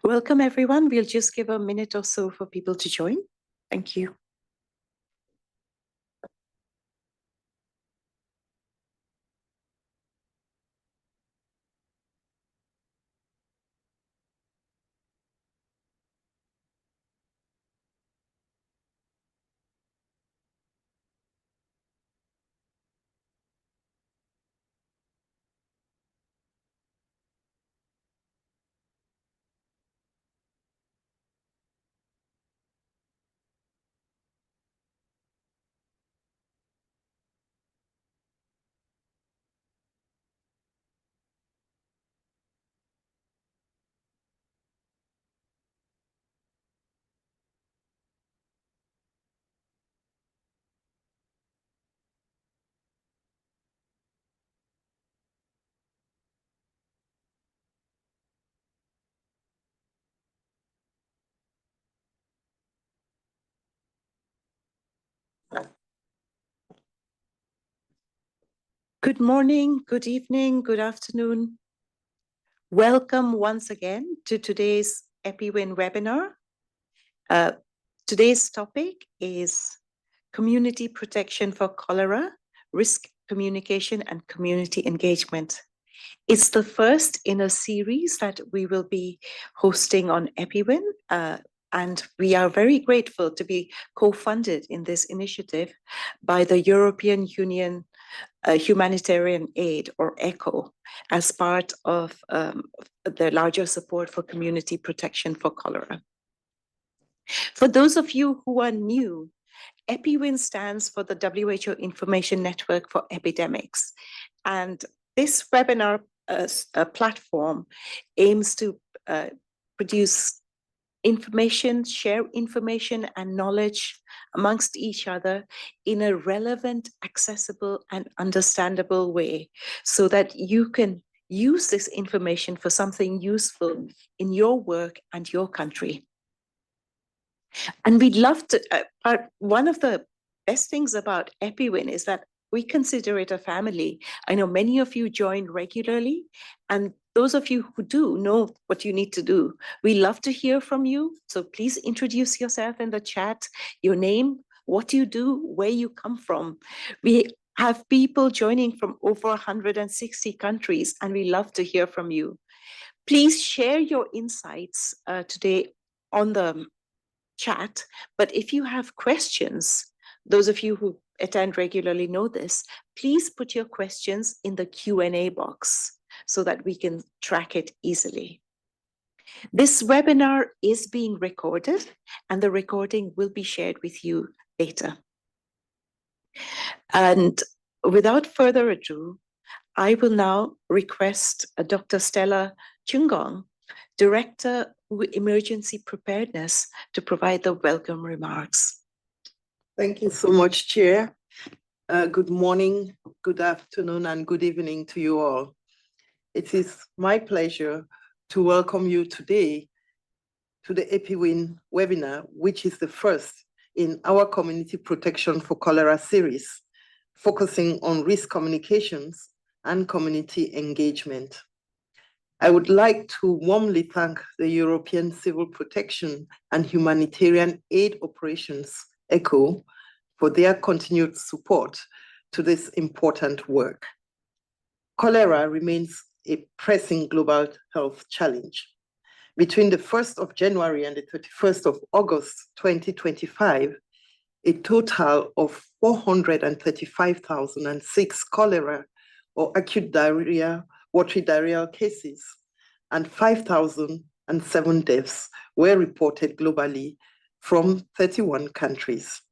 Welcome, everyone. We'll just give a minute or so for people to join. Thank you. Good morning, good evening, good afternoon. Welcome once again to today's EPI-WIN webinar. Today's topic is community protection for cholera, risk communication and community engagement. It's the first in a series that we will be hosting on EPI-WIN, and we are very grateful to be co-funded in this initiative by the European Union Humanitarian Aid, or ECHO, as part of the larger support for community protection for cholera. For those of you who are new, EPI-WIN stands for the WHO Information Network for Epidemics. And this webinar platform aims to produce information, share information and knowledge amongst each other in a relevant, accessible, and understandable way, so that you can use this information for something useful in your work and your country. And we'd love to, one of the best things about EPI-WIN is that we consider it a family. I know many of you join regularly, and those of you who do know what you need to do. We love to hear from you, so please introduce yourself in the chat, your name, what you do, where you come from. We have people joining from over 160 countries, and we love to hear from you. Please share your insights today on the chat, but if you have questions, those of you who attend regularly know this, please put your questions in the Q&A box so that we can track it easily. This webinar is being recorded, and the recording will be shared with you later. And without further ado, I will now request Dr. Stella Chungong, Director of Emergency Preparedness, to provide the welcome remarks. Thank you so much, Chair. Good morning, good afternoon, and good evening to you all. It is my pleasure to welcome you today to the EPI-WIN webinar, which is the first in our Community Protection for Cholera series, focusing on risk communications and community engagement. I would like to warmly thank the European Civil Protection and Humanitarian Aid Operations, ECHO, for their continued support to this important work. Cholera remains a pressing global health challenge. Between the 1st of January and the 31st of August 2025, a total of 435,006 cholera or acute diarrhea, watery diarrheal cases, and 5,007 deaths were reported globally from 31 countries.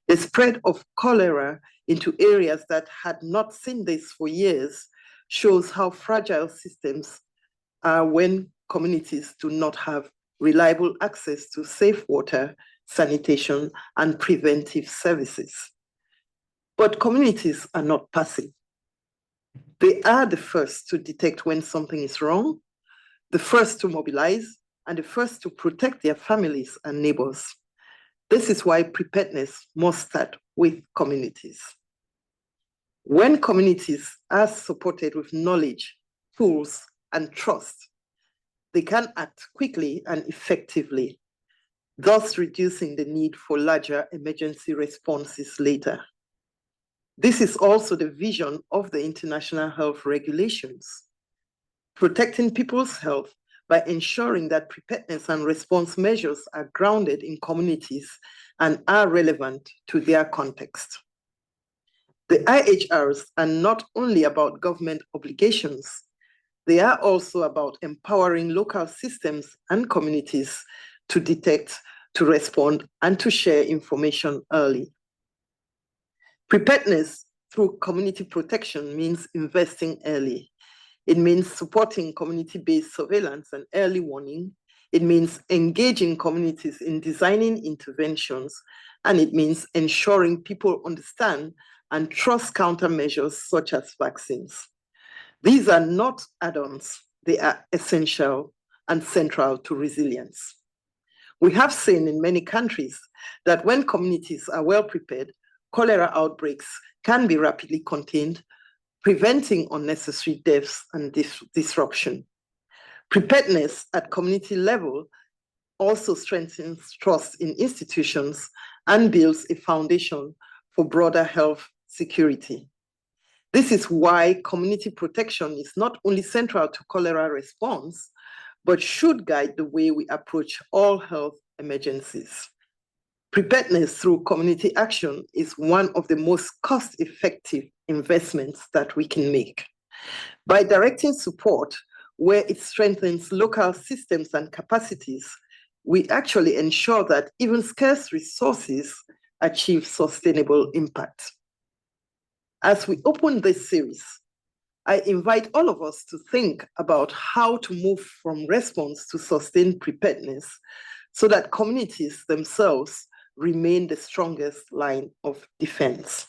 The spread of cholera into areas that had not seen this for years shows how fragile systems are when communities do not have reliable access to safe water, sanitation, and preventive services. But communities are not passive. They are the first to detect when something is wrong, the first to mobilize, and the first to protect their families and neighbors. This is why preparedness must start with communities. When communities are supported with knowledge, tools, and trust, they can act quickly and effectively, thus reducing the need for larger emergency responses later. This is also the vision of the international health regulations, protecting people's health by ensuring that preparedness and response measures are grounded in communities and are relevant to their context. The IHRs are not only about government obligations, they are also about empowering local systems and communities to detect, to respond, and to share information early. Preparedness through community protection means investing early. It means supporting community-based surveillance and early warning. It means engaging communities in designing interventions, and it means ensuring people understand and trust countermeasures such as vaccines. These are not add-ons, they are essential and central to resilience. We have seen in many countries that when communities are well prepared, cholera outbreaks can be rapidly contained, preventing unnecessary deaths and disruption. Preparedness at community level also strengthens trust in institutions and builds a foundation for broader health security. This is why community protection is not only central to cholera response, but should guide the way we approach all health emergencies. Preparedness through community action is one of the most cost-effective investments that we can make. By directing support where it strengthens local systems and capacities, we actually ensure that even scarce resources achieve sustainable impact. As we open this series, I invite all of us to think about how to move from response to sustained preparedness so that communities themselves remain the strongest line of defense.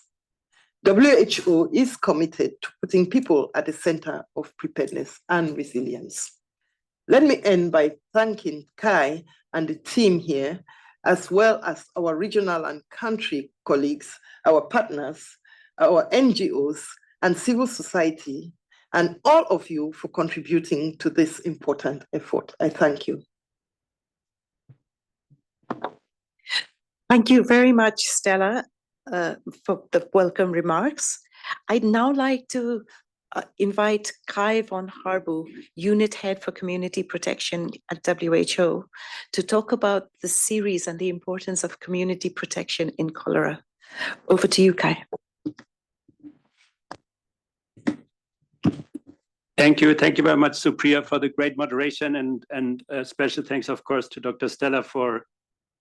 WHO is committed to putting people at the center of preparedness and resilience. Let me end by thanking Kai and the team here, as well as our regional and country colleagues, our partners, our NGOs, and civil society, and all of you for contributing to this important effort. I thank you. Thank you very much, Stella, for the welcome remarks. I'd now like to invite Kai von Harbu, Unit Head for Community Protection at WHO, to talk about the series and the importance of community protection in cholera. Over to you, Kai. Thank you. Thank you very much, Supriya, for the great moderation, and special thanks, of course, to Dr. Stella for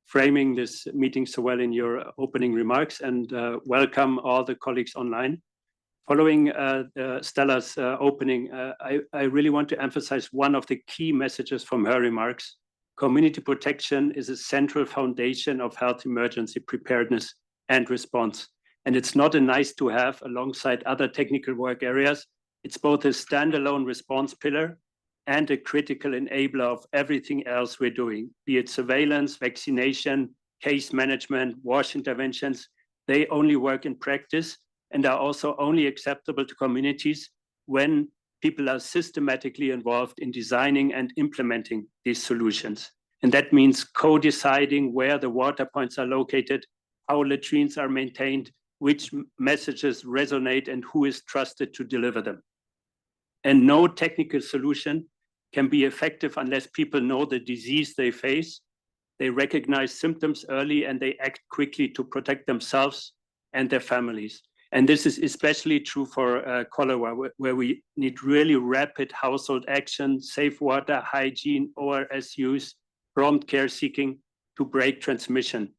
framing this meeting so well in your opening remarks, and welcome all the colleagues online. Following Stella's opening, I really want to emphasize one of the key messages from her remarks. Community protection is a central foundation of health emergency preparedness and response. And it's not a nice to have alongside other technical work areas. It's both a standalone response pillar and a critical enabler of everything else we're doing, be it surveillance, vaccination, case management, WASH interventions. They only work in practice and are also only acceptable to communities when people are systematically involved in designing and implementing these solutions. And that means co-deciding where the water points are located, how latrines are maintained, which messages resonate, and who is trusted to deliver them. And no technical solution can be effective unless people know the disease they face, they recognize symptoms early, and they act quickly to protect themselves and their families. And this is especially true for cholera, where we need really rapid household action, safe water, hygiene, ORS use, prompt care seeking to break transmission.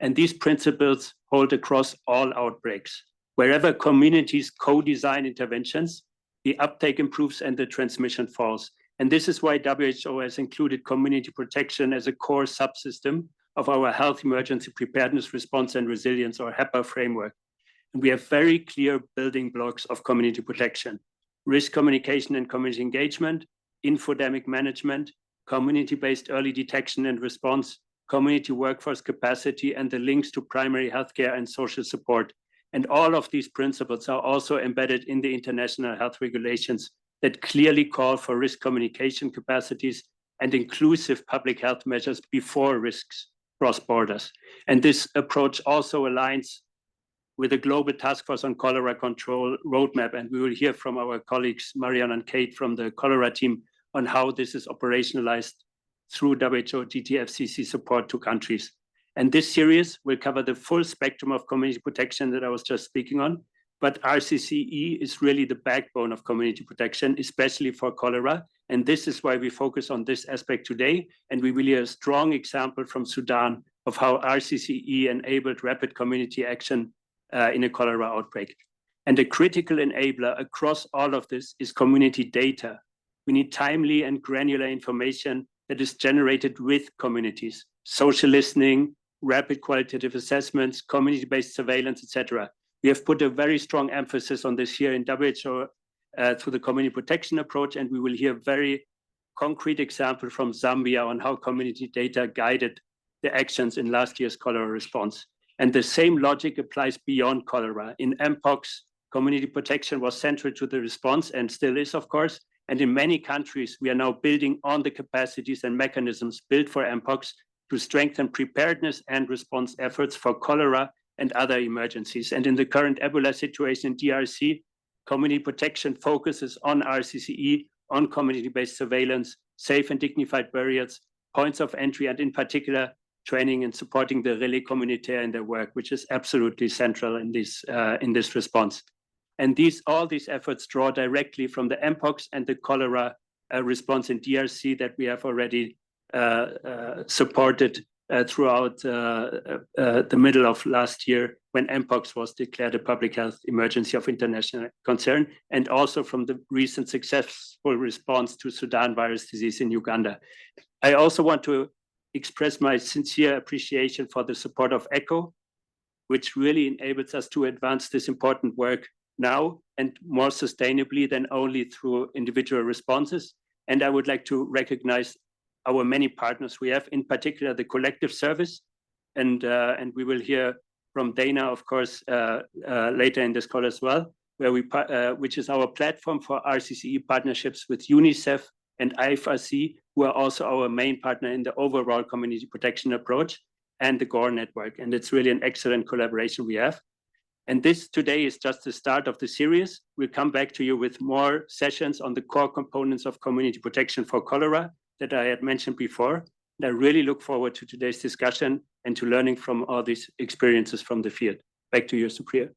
And these principles hold across all outbreaks. Wherever communities co-design interventions, the uptake improves and the transmission falls. And this is why WHO has included community protection as a core subsystem of our health emergency preparedness, response, and resilience, or HEPA framework. And we have very clear building blocks of community protection: risk communication and community engagement, infodemic management, community-based early detection and response, community workforce capacity, and the links to primary healthcare and social support. And all of these principles are also embedded in the international health regulations that clearly call for risk communication capacities and inclusive public health measures before risks cross borders. And this approach also aligns with the Global Task Force on Cholera Control roadmap. And we will hear from our colleagues, Marianne and Kate from the cholera team, on how this is operationalized through WHO GTFCC support to countries. And this series will cover the full spectrum of community protection that I was just speaking on. But RCCE is really the backbone of community protection, especially for cholera. And this is why we focus on this aspect today. And we will hear a strong example from Sudan of how RCCE enabled rapid community action in a cholera outbreak. And a critical enabler across all of this is community data. We need timely and granular information that is generated with communities, social listening, rapid qualitative assessments, community-based surveillance, etc. We have put a very strong emphasis on this here in WHO through the community protection approach, and we will hear very concrete example from Zambia on how community data guided the actions in last year's cholera response. And the same logic applies beyond cholera. In Mpox, community protection was central to the response and still is, of course. And in many countries, we are now building on the capacities and mechanisms built for Mpox to strengthen preparedness and response efforts for cholera and other emergencies. And in the current Ebola situation in DRC, community protection focuses on RCCE, on community-based surveillance, safe and dignified burials, points of entry, and in particular, training and supporting the relais communautaire in their work, which is absolutely central in this response. And all these efforts draw directly from the Mpox and the cholera response in DRC that we have already supported throughout the middle of last year when Mpox was declared a public health emergency of international concern, and also from the recent successful response to Sudan virus disease in Uganda. I also want to express my sincere appreciation for the support of ECHO, which really enables us to advance this important work now and more sustainably than only through individual responses. And I would like to recognize our many partners we have, in particular the collective service. And we will hear from Dana, of course, later in this call as well, which is our platform for RCCE partnerships with UNICEF and IFRC, who are also our main partner in the overall community protection approach, and the GORE network. And it's really an excellent collaboration we have. And this today is just the start of the series. We'll come back to you with more sessions on the core components of community protection for cholera that I had mentioned before. And I really look forward to today's discussion and to learning from all these experiences from the field. Back to you, Supriya.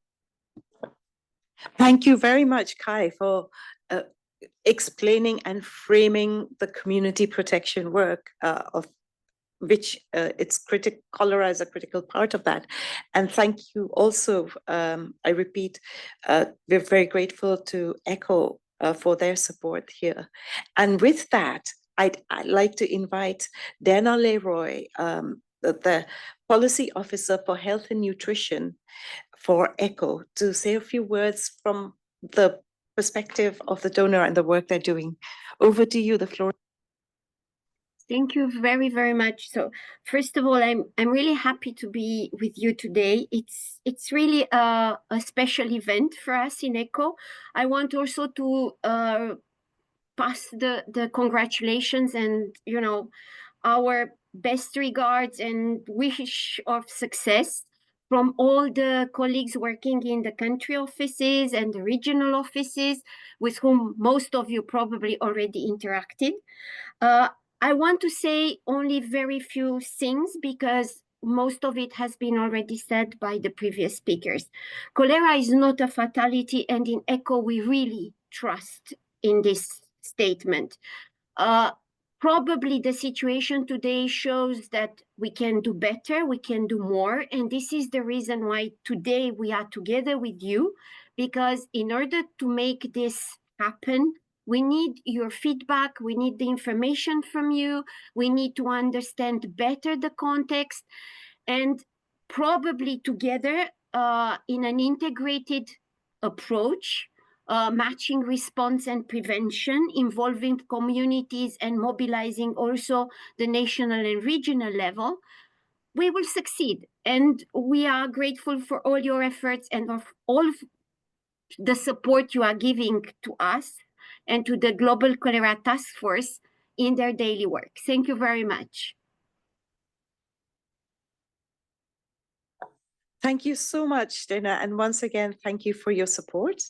Thank you very much, Kai, for explaining and framing the community protection work of which cholera is a critical part of that. And thank you also, I repeat, we're very grateful to ECHO for their support here. And with that, I'd like to invite Dana Leroy, the Policy Officer for Health and Nutrition for ECHO, to say a few words from the perspective of the donor and the work they're doing. Over to you, the floor. Thank you very, very much. So first of all, I'm really happy to be with you today. It's really a special event for us in ECHO. I want also to pass the congratulations and, you know, our best regards and wish of success from all the colleagues working in the country offices and the regional offices with whom most of you probably already interacted. I want to say only very few things because most of it has been already said by the previous speakers. Cholera is not a fatality, and in ECHO we really trust in this statement. Probably the situation today shows that we can do better, we can do more, and this is the reason why today we are together with you, because in order to make this happen, we need your feedback, we need the information from you, we need to understand better the context, and probably together in an integrated approach, matching response and prevention, involving communities and mobilizing also the national and regional level, we will succeed. And we are grateful for all your efforts and of all the support you are giving to us and to the Global Cholera Task Force in their daily work. Thank you very much. Thank you so much, Dana. And once again, thank you for your support.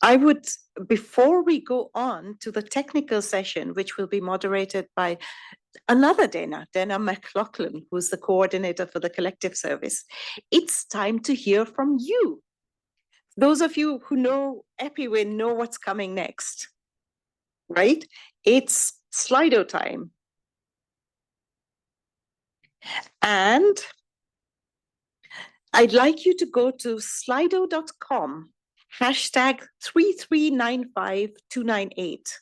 I would, before we go on to the technical session, which will be moderated by another Dana McLaughlin, who's the coordinator for the collective service, it's time to hear from you. Those of you who know EPI-WIN know what's coming next, right? It's Slido time. And I'd like you to go to slido.com, hashtag 3395298.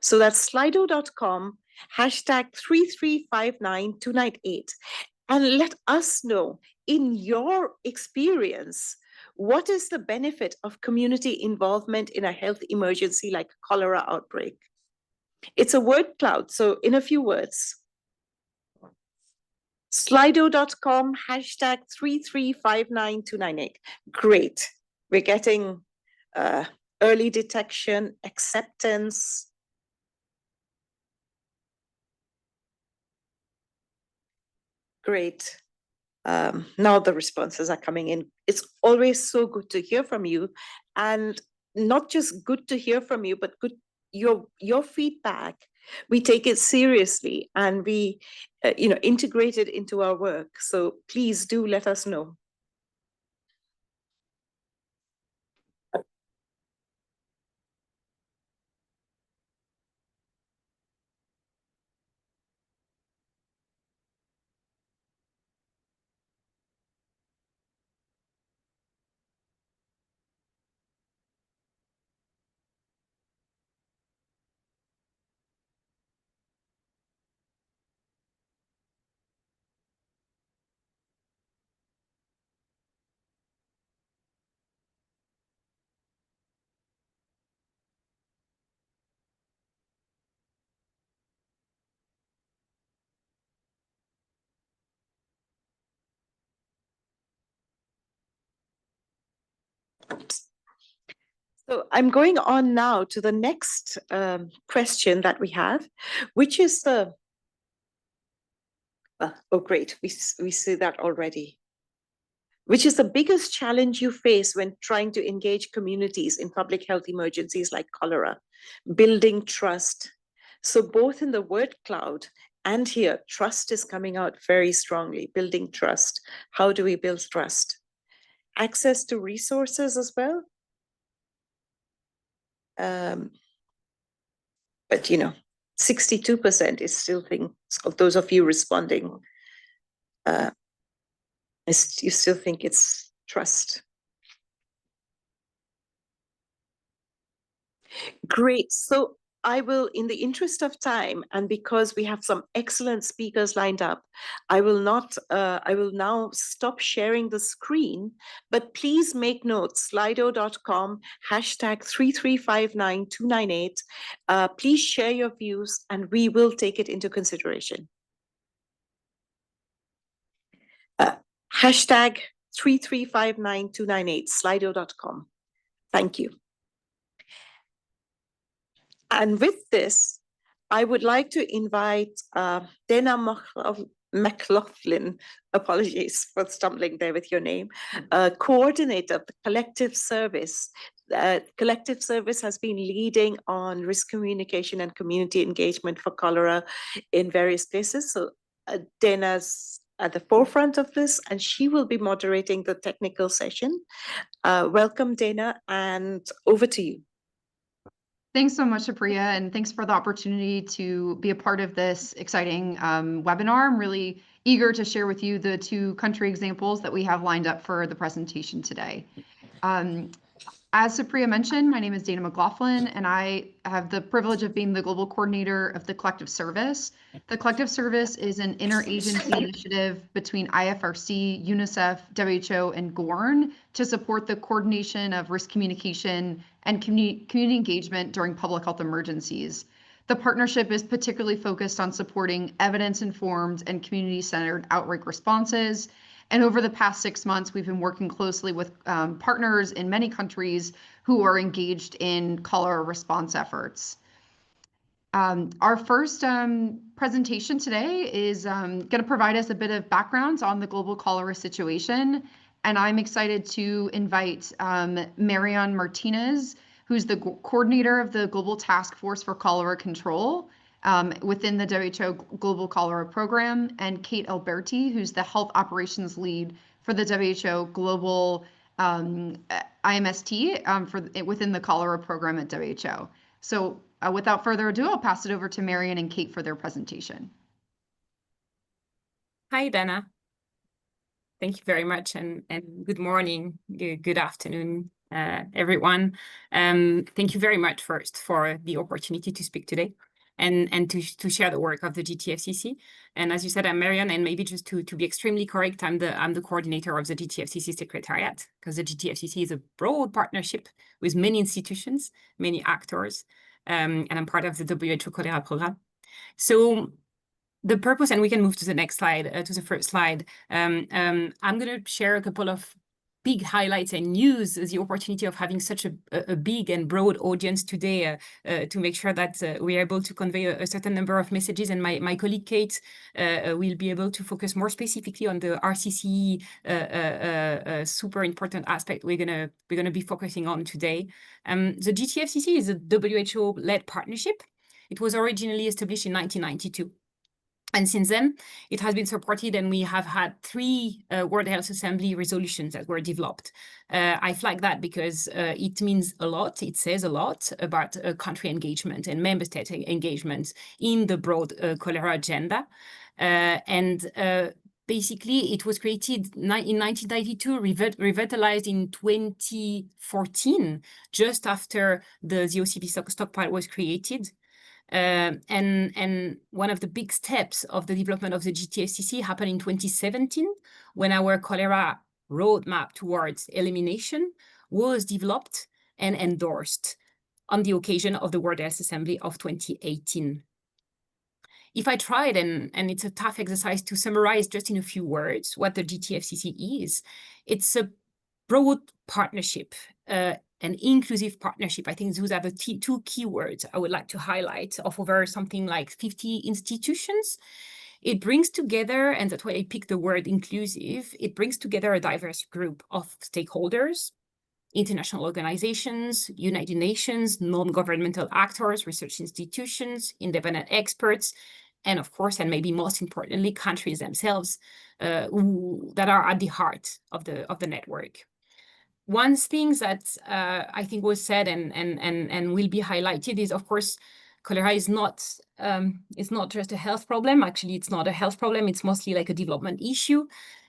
So that's slido.com, hashtag 3359298. And let us know, in your experience, what is the benefit of community involvement in a health emergency like cholera outbreak? It's a word cloud, so in a few words. Slido.com, hashtag 3359298. Great. We're getting early detection, acceptance. Great. Now the responses are coming in. It's always so good to hear from you, and not just good to hear from you, but good your feedback. We take it seriously, and we integrate it into our work. So please do let us know. So I'm going on now to the next question that we have, which is the, oh great, we see that already. Which is the biggest challenge you face when trying to engage communities in public health emergencies like cholera? Building trust. So both in the word cloud and here, trust is coming out very strongly, building trust. How do we build trust? Access to resources as well. But 62% is still things of those of you responding. You still think it's trust. Great. So I will, in the interest of time, and because we have some excellent speakers lined up, I will now stop sharing the screen, but please make notes, slido.com, hashtag 3359298. Please share your views and we will take it into consideration. Hashtag 3359298, slido.com. Thank you. And with this, I would like to invite Dana McLaughlin, apologies for stumbling there with your name, coordinator of the collective service. Collective service has been leading on risk communication and community engagement for cholera in various places. So Dana's at the forefront of this, and she will be moderating the technical session. Welcome, Dana, and over to you. Thanks so much, Supriya, and thanks for the opportunity to be a part of this exciting webinar. I'm really eager to share with you the 2 country examples that we have lined up for the presentation today. As Supriya mentioned, my name is Dana McLaughlin, and I have the privilege of being the global coordinator of the Collective Service. The Collective Service is an interagency initiative between IFRC, UNICEF, WHO, and GORN to support the coordination of risk communication and community engagement during public health emergencies. The partnership is particularly focused on supporting evidence-informed and community-centered outbreak responses. And over the past 6 months, we've been working closely with partners in many countries who are engaged in cholera response efforts. Our first presentation today is going to provide us a bit of background on the global cholera situation. And I'm excited to invite Marion Martinez, who's the coordinator of the Global Task Force for Cholera Control within the WHO Global Cholera Program, and Kate Alberti, who's the Health Operations Lead for the WHO Global IMST within the Cholera Program at WHO. So without further ado, I'll pass it over to Marion and Kate for their presentation. Hi, Dana. Thank you very much, and good morning, good afternoon, everyone. Thank you very much first for the opportunity to speak today and to share the work of the GTFCC. And as you said, I'm Marion, and maybe just to be extremely correct, I'm the coordinator of the GTFCC Secretariat, because the GTFCC is a broad partnership with many institutions, many actors, and I'm part of the WHO Cholera program. So the purpose, and we can move to the next slide, to the first slide. I'm going to share a couple of big highlights and use the opportunity of having such a big and broad audience today to make sure that we are able to convey a certain number of messages. And my colleague Kate will be able to focus more specifically on the RCCE super important aspect we're gonna be focusing on today. The GTFCC is a WHO-led partnership. It was originally established in 1992. And since then, it has been supported, and we have had 3 World Health Assembly resolutions that were developed. I flag that because it means a lot. It says a lot about country engagement and member state engagement in the broad cholera agenda. Basically, it was created in 1992, revitalized in 2014, just after the OCP stockpile was created. And one of the big steps of the development of the GTFCC happened in 2017, when our cholera roadmap towards elimination was developed and endorsed on the occasion of the World Health Assembly of 2018. If I tried, and it's a tough exercise, to summarize just in a few words what the GTFCC is, it's a broad partnership, an inclusive partnership. I think those are the 2 key words I would like to highlight, of over something like 50 institutions. It brings together, and that's why I picked the word inclusive, it brings together a diverse group of stakeholders, international organizations, United Nations, non-governmental actors, research institutions, independent experts, and of course, and maybe most importantly, countries themselves that are at the heart of the network. One thing that I think was said and will be highlighted is, of course, cholera is not it's not just a health problem. Actually, it's not a health problem. It's mostly like a development issue.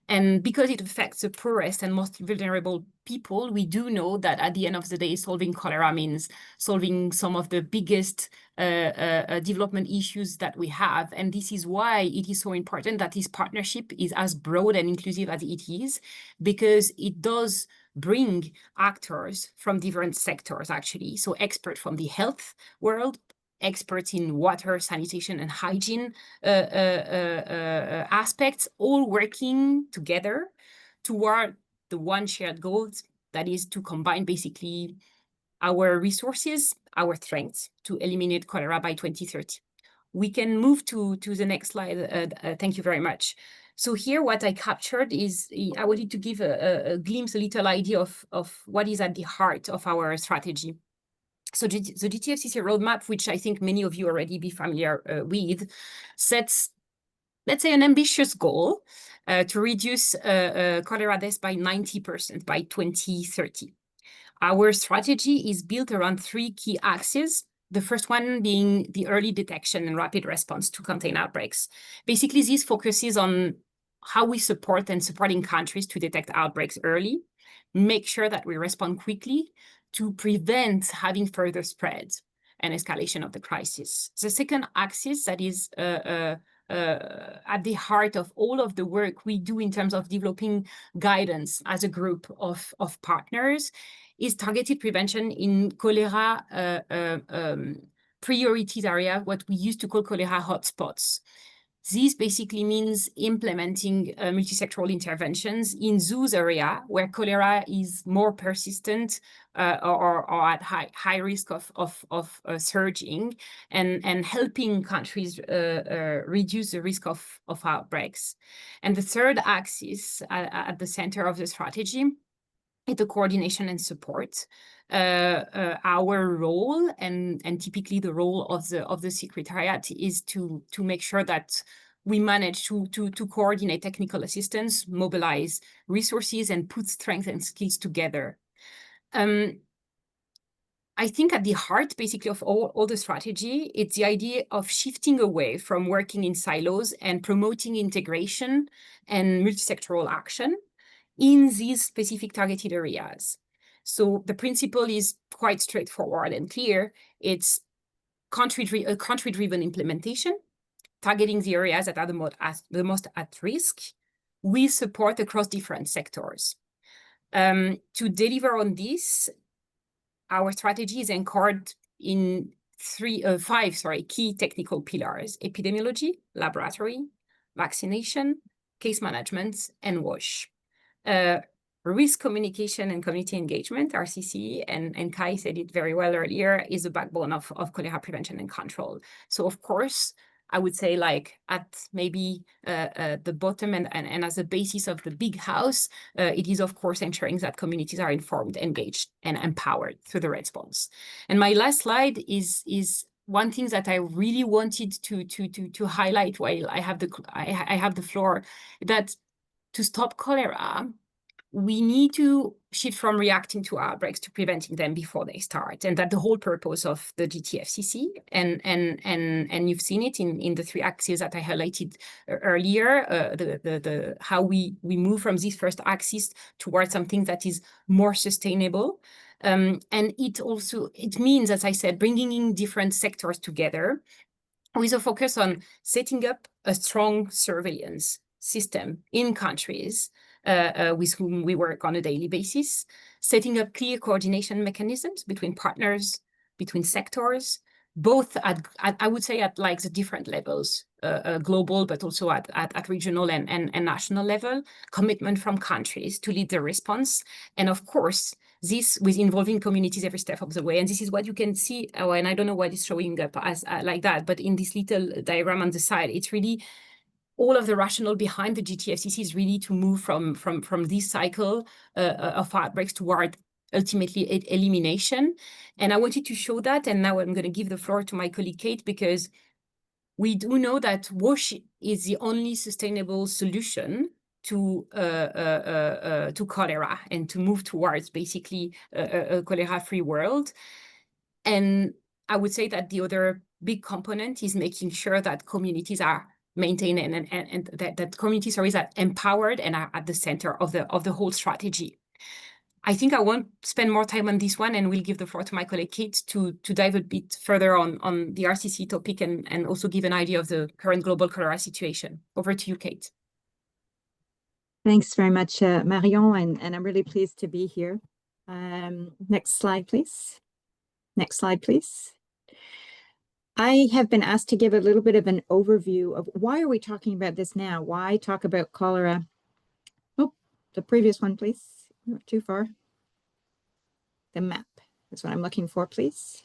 And because it affects the poorest and most vulnerable people, we do know that at the end of the day, solving cholera means solving some of the biggest development issues that we have. And this is why it is so important that this partnership is as broad and inclusive as it is, because it does bring actors from different sectors, actually. So experts from the health world, experts in water, sanitation, and hygiene aspects, all working together toward the one shared goal, that is to combine basically our resources, our strengths, to eliminate cholera by 2030. We can move to the next slide. Thank you very much. So here, what I captured is, I wanted to give a glimpse, a little idea of what is at the heart of our strategy. So the GTFCC roadmap, which I think many of you already be familiar with, sets, let's say, an ambitious goal to reduce cholera deaths by 90% by 2030. Our strategy is built around 3 key axes. The first one being the early detection and rapid response to contain outbreaks. Basically, this focuses on how we supporting countries to detect outbreaks early, make sure that we respond quickly to prevent having further spread and escalation of the crisis. The second axis that is at the heart of all of the work we do in terms of developing guidance as a group of partners is targeted prevention in cholera priorities area, what we used to call cholera hotspots. This basically means implementing multisectoral interventions in those areas where cholera is more persistent or at high risk of surging, and helping countries reduce the risk of outbreaks. And the third axis at the center of the strategy is the coordination and support. Our role and typically the role of the Secretariat is to make sure that we manage to coordinate technical assistance, mobilize resources, and put strength and skills together. I think at the heart, basically, of all the strategy, it's the idea of shifting away from working in silos and promoting integration and multisectoral action in these specific targeted areas. So the principle is quite straightforward and clear. It's country-driven implementation, targeting the areas that are the most at risk, with support across different sectors. To deliver on this, our strategy is anchored in five key technical pillars: epidemiology, laboratory, vaccination, case management, and WASH. Risk communication and community engagement, RCCE, and Kai said it very well earlier, is the backbone of cholera prevention and control. So of course, I would say, like, at maybe the bottom and as a basis of the big house, it is of course ensuring that communities are informed, engaged, and empowered through the response. And my last slide is one thing that I really wanted to highlight while I have the floor, that to stop cholera, we need to shift from reacting to outbreaks to preventing them before they start. And that's the whole purpose of the GTFCC. And you've seen it in the three axes that I highlighted earlier, how we move from this first axis towards something that is more sustainable. And it means, as I said, bringing in different sectors together with a focus on setting up a strong surveillance system in countries with whom we work on a daily basis, setting up clear coordination mechanisms between partners, between sectors, both at I would say at like the different levels, global, but also at regional and national level, commitment from countries to lead the response. And of course, this with involving communities every step of the way. And this is what you can see, and I don't know why it's showing up as like that, but in this little diagram on the side, it's really all of the rationale behind the GTFCC is really to move from this cycle of outbreaks toward ultimately elimination. And I wanted to show that, and now I'm going to give the floor to my colleague Kate, because we do know that WASH is the only sustainable solution to cholera and to move towards basically a cholera-free world. And I would say that the other big component is making sure that communities are maintained and that communities are empowered and are at the center of the whole strategy. I think I won't spend more time on this one, and we'll give the floor to my colleague Kate to dive a bit further on the RCC topic and also give an idea of the current global cholera situation. Over to you, Kate. Thanks very much, Marion, and I'm really pleased to be here. Next slide, please. Next slide, please. I have been asked to give a little bit of an overview of why are we talking about this now? Why talk about cholera? Oh, the previous one, please. Not too far. The map is what I'm looking for, please.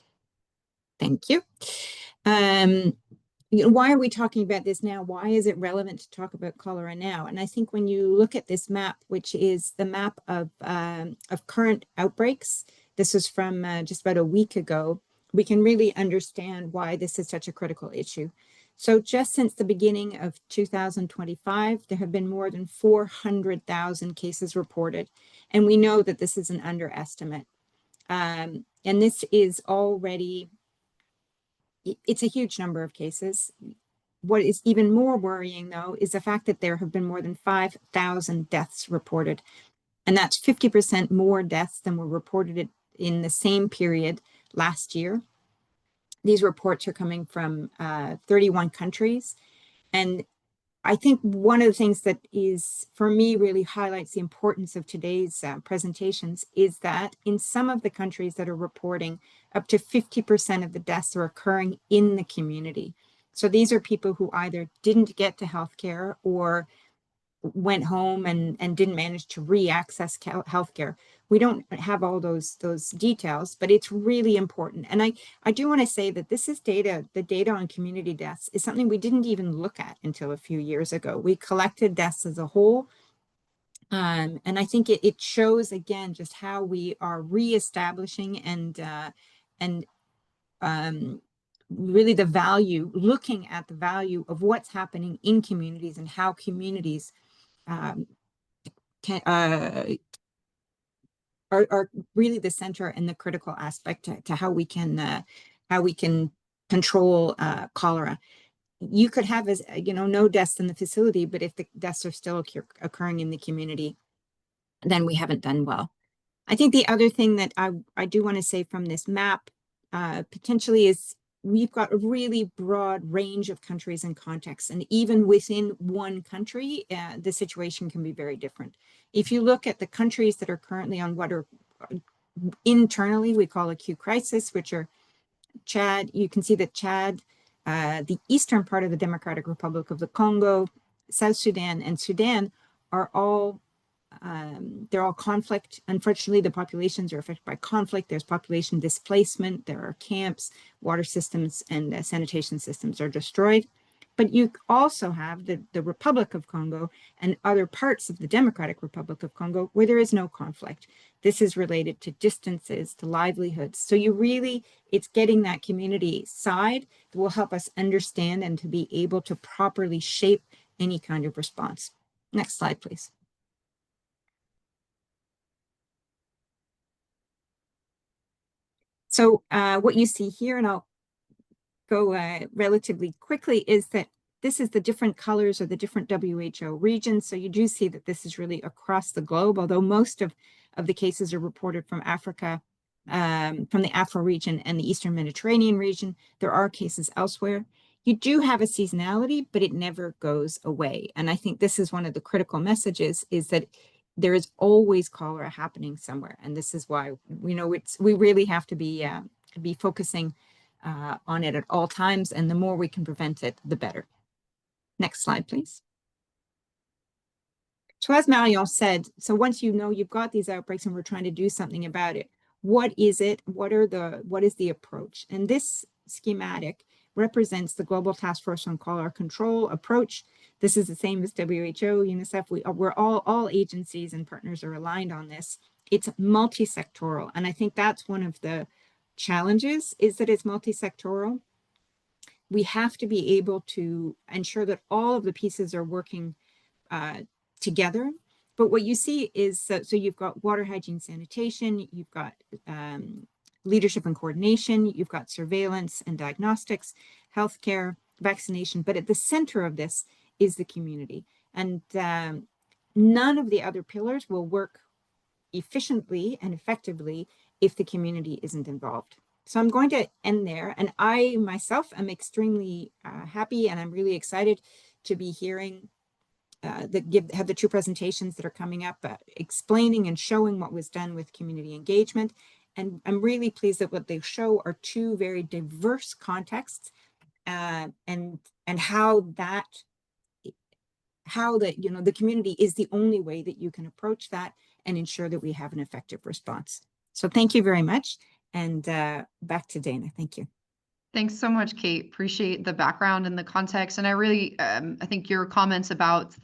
Thank you. Why are we talking about this now? Why is it relevant to talk about cholera now? And I think when you look at this map, which is the map of current outbreaks, this is from just about a week ago, we can really understand why this is such a critical issue. So just since the beginning of 2025, there have been more than 400,000 cases reported. And we know that this is an underestimate. And this is already, it's a huge number of cases. What is even more worrying, though, is the fact that there have been more than 5,000 deaths reported. And that's 50% more deaths than were reported in the same period last year. These reports are coming from 31 countries. And I think one of the things that is, for me, really highlights the importance of today's presentations is that in some of the countries that are reporting, up to 50% of the deaths are occurring in the community. So these are people who either didn't get to healthcare or went home and didn't manage to re-access healthcare. We don't have all those details, but it's really important. And I do want to say that this is data, the data on community deaths is something we didn't even look at until a few years ago. We collected deaths as a whole. And I think it shows again just how we are reestablishing and really the value, looking at the value of what's happening in communities and how communities can are really the center and the critical aspect to how we can control cholera. You could have, as you know, no deaths in the facility, but if the deaths are still occurring in the community, then we haven't done well. I think the other thing that I do want to say from this map potentially is we've got a really broad range of countries and contexts, and even within one country, the situation can be very different. If you look at the countries that are currently on what are internally we call acute crisis, which are Chad, you can see that Chad, the eastern part of the Democratic Republic of the Congo, South Sudan, and Sudan are all they're all conflict. Unfortunately, the populations are affected by conflict. There's population displacement. There are camps, water systems, and sanitation systems are destroyed. But you also have the Republic of Congo and other parts of the Democratic Republic of Congo where there is no conflict. This is related to distances, to livelihoods. So it's getting that community side that will help us understand and to be able to properly shape any kind of response. Next slide, please. So what you see here, and I'll go relatively quickly, is that this is the different colors of the different WHO regions. So you do see that this is really across the globe, although most of the cases are reported from Africa, from the Afro region and the Eastern Mediterranean region. There are cases elsewhere. You do have a seasonality, but it never goes away. And I think this is one of the critical messages, is that there is always cholera happening somewhere. And this is why we really have to be focusing on it at all times. And the more we can prevent it, the better. Next slide, please. So as Marion said, so once you know you've got these outbreaks and we're trying to do something about it, what is it? What is the approach? And this schematic represents the Global Task Force on Cholera Control approach. This is the same as WHO, UNICEF. We're all agencies and partners are aligned on this. It's multi-sectoral. And I think that's one of the challenges, is that it's multi-sectoral. We have to be able to ensure that all of the pieces are working together. But what you see is, so you've got water, hygiene, sanitation, you've got leadership and coordination, you've got surveillance and diagnostics, healthcare, vaccination, but at the center of this is the community. And none of the other pillars will work efficiently and effectively if the community isn't involved. So I'm going to end there. And I myself am extremely happy, and I'm really excited to be hearing have the two presentations that are coming up, explaining and showing what was done with community engagement. And I'm really pleased that what they show are two very diverse contexts, and how the community is the only way that you can approach that and ensure that we have an effective response. So thank you very much. And back to Dana. Thank you. Thanks so much, Kate. Appreciate the background and the context. And I really, I think your comments about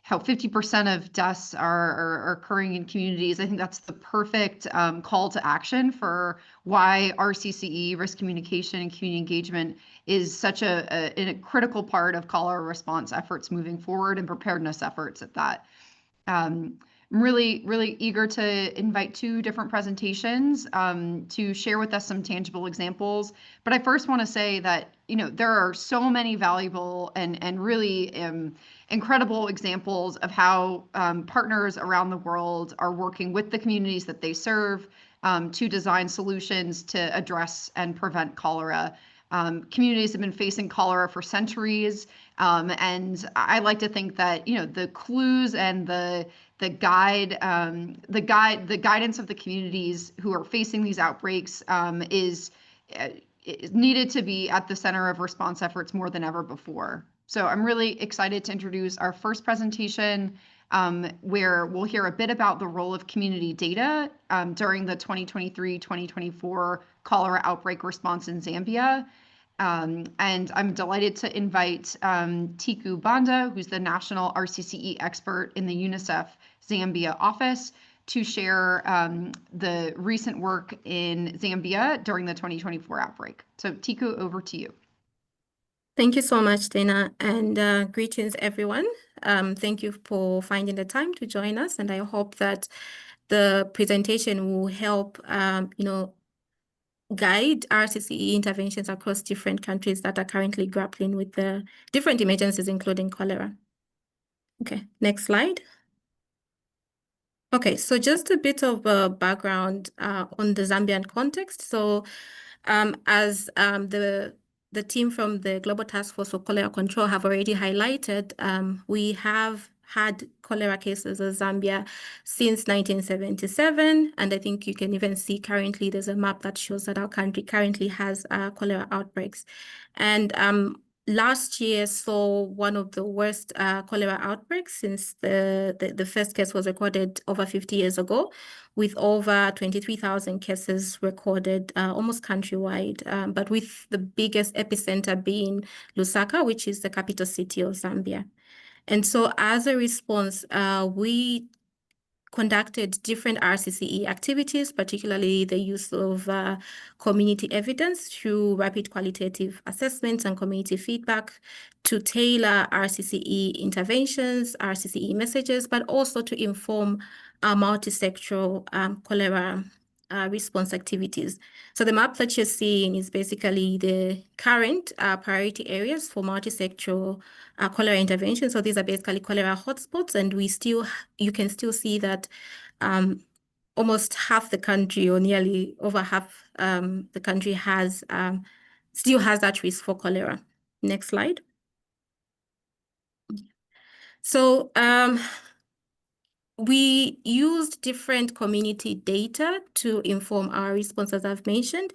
how 50% of deaths are occurring in communities, I think that's the perfect call to action for why RCCE, risk communication and community engagement, is such a critical part of cholera response efforts moving forward, and preparedness efforts at that. I'm really, really eager to invite two different presentations to share with us some tangible examples. But I first want to say that, there are so many valuable and really incredible examples of how partners around the world are working with the communities that they serve to design solutions to address and prevent cholera. Communities have been facing cholera for centuries, and I like to think that the clues and the guidance of the communities who are facing these outbreaks needed to be at the center of response efforts more than ever before. So I'm really excited to introduce our first presentation, where we'll hear a bit about the role of community data during the 2023-2024 cholera outbreak response in Zambia. And I'm delighted to invite Tiku Banda, who's the national RCCE expert in the UNICEF Zambia office, to share the recent work in Zambia during the 2024 outbreak. So Tiku, over to you. Thank you so much, Dana, and greetings, everyone. Thank you for finding the time to join us, and I hope that the presentation will help, guide RCCE interventions across different countries that are currently grappling with the different emergencies, including cholera. Okay, next slide. Okay, so just a bit of a background on the Zambian context. So as the team from the Global Task Force for Cholera Control have already highlighted, we have had cholera cases in Zambia since 1977. And I think you can even see currently there's a map that shows that our country currently has cholera outbreaks. And last year saw one of the worst cholera outbreaks since the first case was recorded over 50 years ago, with over 23,000 cases recorded almost countrywide, but with the biggest epicenter being Lusaka, which is the capital city of Zambia. And so as a response, we conducted different RCCE activities, particularly the use of community evidence through rapid qualitative assessments and community feedback to tailor RCCE interventions, RCCE messages, but also to inform our multi-sectoral cholera response activities. So the map that you're seeing is basically the current priority areas for multi-sectoral cholera intervention. So these are basically cholera hotspots, and you can still see that almost half the country, or nearly over half the country, still has that risk for cholera. Next slide. So we used different community data to inform our response, as I've mentioned.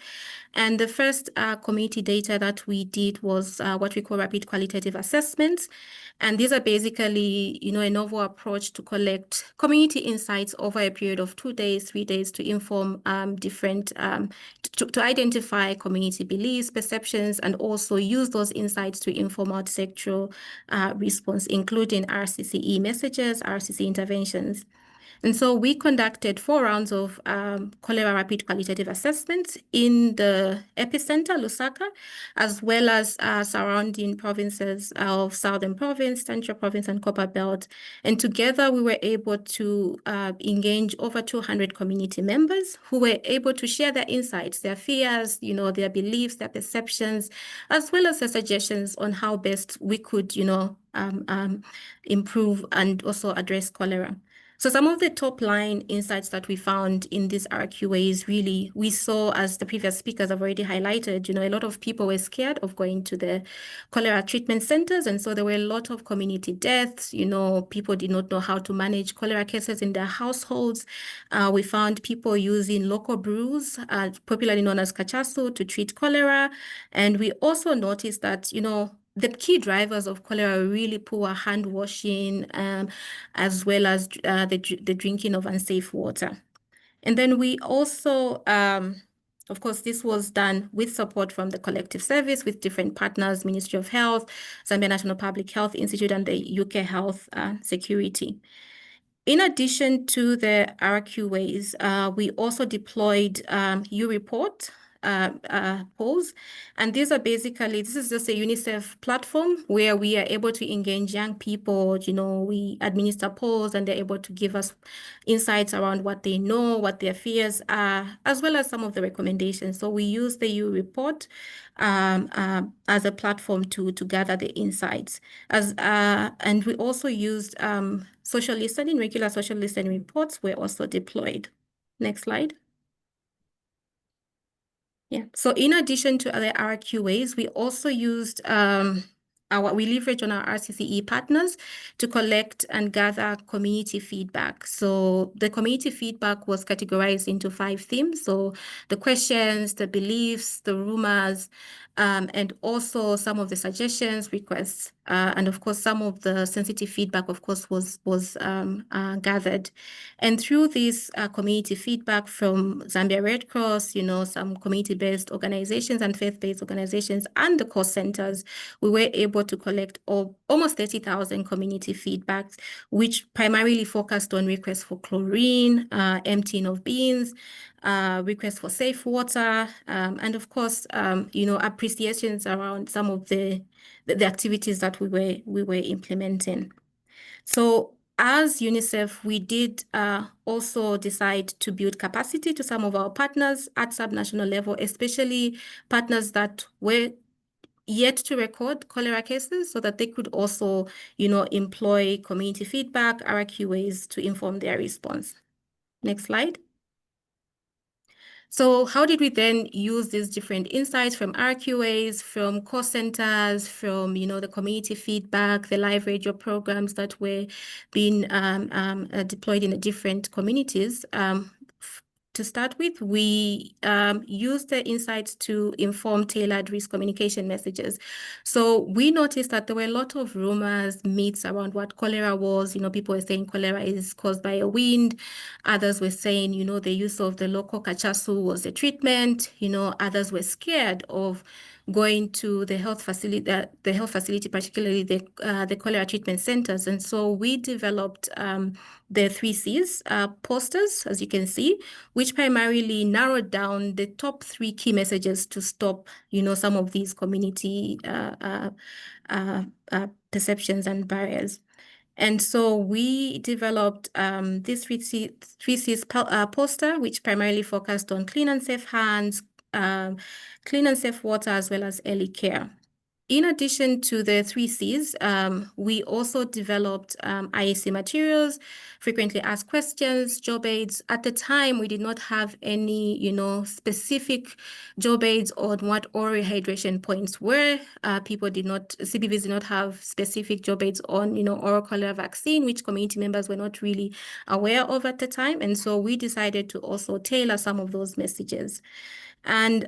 And the first community data that we did was what we call rapid qualitative assessments. And these are basically, a novel approach to collect community insights over a period of 2 days, 3 days, to inform to identify community beliefs, perceptions, and also use those insights to inform multi-sectoral response, including RCCE messages, RCCE interventions. And so we conducted 4 rounds of cholera rapid qualitative assessments in the epicenter, Lusaka, as well as surrounding provinces of Southern Province, Central Province, and Copper Belt. And together we were able to engage over 200 community members who were able to share their insights, their fears, their beliefs, their perceptions, as well as their suggestions on how best we could, improve and also address cholera. So some of the top line insights that we found in these RQAs, really, we saw, as the previous speakers have already highlighted, a lot of people were scared of going to the cholera treatment centers. And so there were a lot of community deaths. People did not know how to manage cholera cases in their households. We found people using local brews, popularly known as cachaço, to treat cholera. And we also noticed that, the key drivers of cholera are really poor hand washing, as well as the drinking of unsafe water. And then we also, of course, this was done with support from the collective service with different partners, Ministry of Health, Zambia National Public Health Institute, and the UK Health Security. In addition to the RQAs, we also deployed U-Report polls. And these are basically, this is just a UNICEF platform where we are able to engage young people. We administer polls and they're able to give us insights around what they know, what their fears are, as well as some of the recommendations. So we use the U-Report as a platform to gather the insights. And we also used social listening, regular social listening reports were also deployed. Next slide. Yeah, so in addition to other RQAs, we also used we leverage on our RCCE partners to collect and gather community feedback. So the community feedback was categorized into 5 themes. So the questions, the beliefs, the rumors, and also some of the suggestions, requests, and of course, some of the sensitive feedback, of course, was gathered. And through this community feedback from Zambia Red Cross, some community-based organizations and faith-based organizations and the cost centers, we were able to collect almost 30,000 community feedbacks, which primarily focused on requests for chlorine, emptying of bins, requests for safe water, and of course, appreciations around some of the activities that we were implementing. So as UNICEF, we did also decide to build capacity to some of our partners at subnational level, especially partners that were yet to record cholera cases, so that they could also, employ community feedback, RQAs to inform their response. Next slide. So how did we then use these different insights from RQAs, from call centers, from the community feedback, the live radio programs that were being deployed in the different communities? To start with, we used the insights to inform tailored risk communication messages. So we noticed that there were a lot of rumors, myths around what cholera was. People were saying cholera is caused by a wind. Others were saying, the use of the local kachasu was the treatment. Others were scared of going to the health facility, particularly the cholera treatment centers. And so we developed the 3 Cs posters, as you can see, which primarily narrowed down the top 3 key messages to stop, some of these community perceptions and barriers. And so we developed this 3 Cs poster, which primarily focused on clean and safe hands, clean and safe water, as well as early care. In addition to the 3 Cs, we also developed IAC materials, frequently asked questions, job aids. At the time, we did not have any, specific job aids on what oral hydration points were. CBVs did not have specific job aids on, oral cholera vaccine, which community members were not really aware of at the time. And so we decided to also tailor some of those messages. And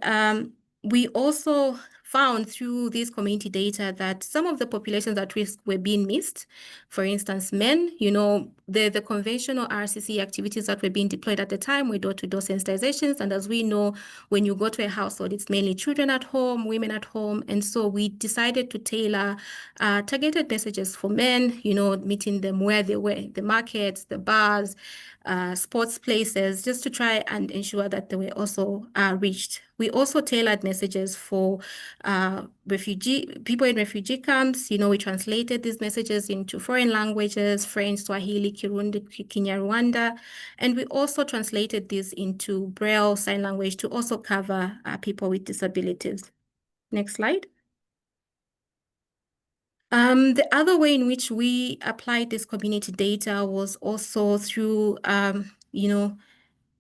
we also found through this community data that some of the populations at risk were being missed. For instance, men, the conventional RCCE activities that were being deployed at the time were door-to-door sensitizations. And as we know, when you go to a household, it's mainly children at home, women at home. And so we decided to tailor targeted messages for men, meeting them where they were, the markets, the bars, sports places, just to try and ensure that they were also reached. We also tailored messages for people in refugee camps. We translated these messages into foreign languages, French, Swahili, Kirundi, Kinyarwanda, and we also translated this into Braille sign language to also cover people with disabilities. Next slide. The other way in which we applied this community data was also through,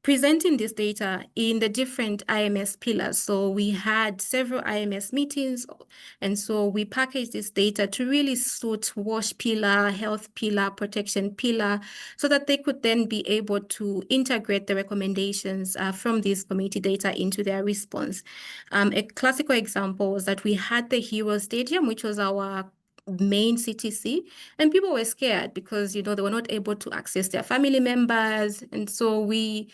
presenting this data in the different IMS pillars. So we had several IMS meetings, and so we packaged this data to really suit WASH pillar, health pillar, protection pillar, so that they could then be able to integrate the recommendations from this community data into their response. A classical example was that we had the Hero Stadium, which was our main CTC, and people were scared because they were not able to access their family members. And so we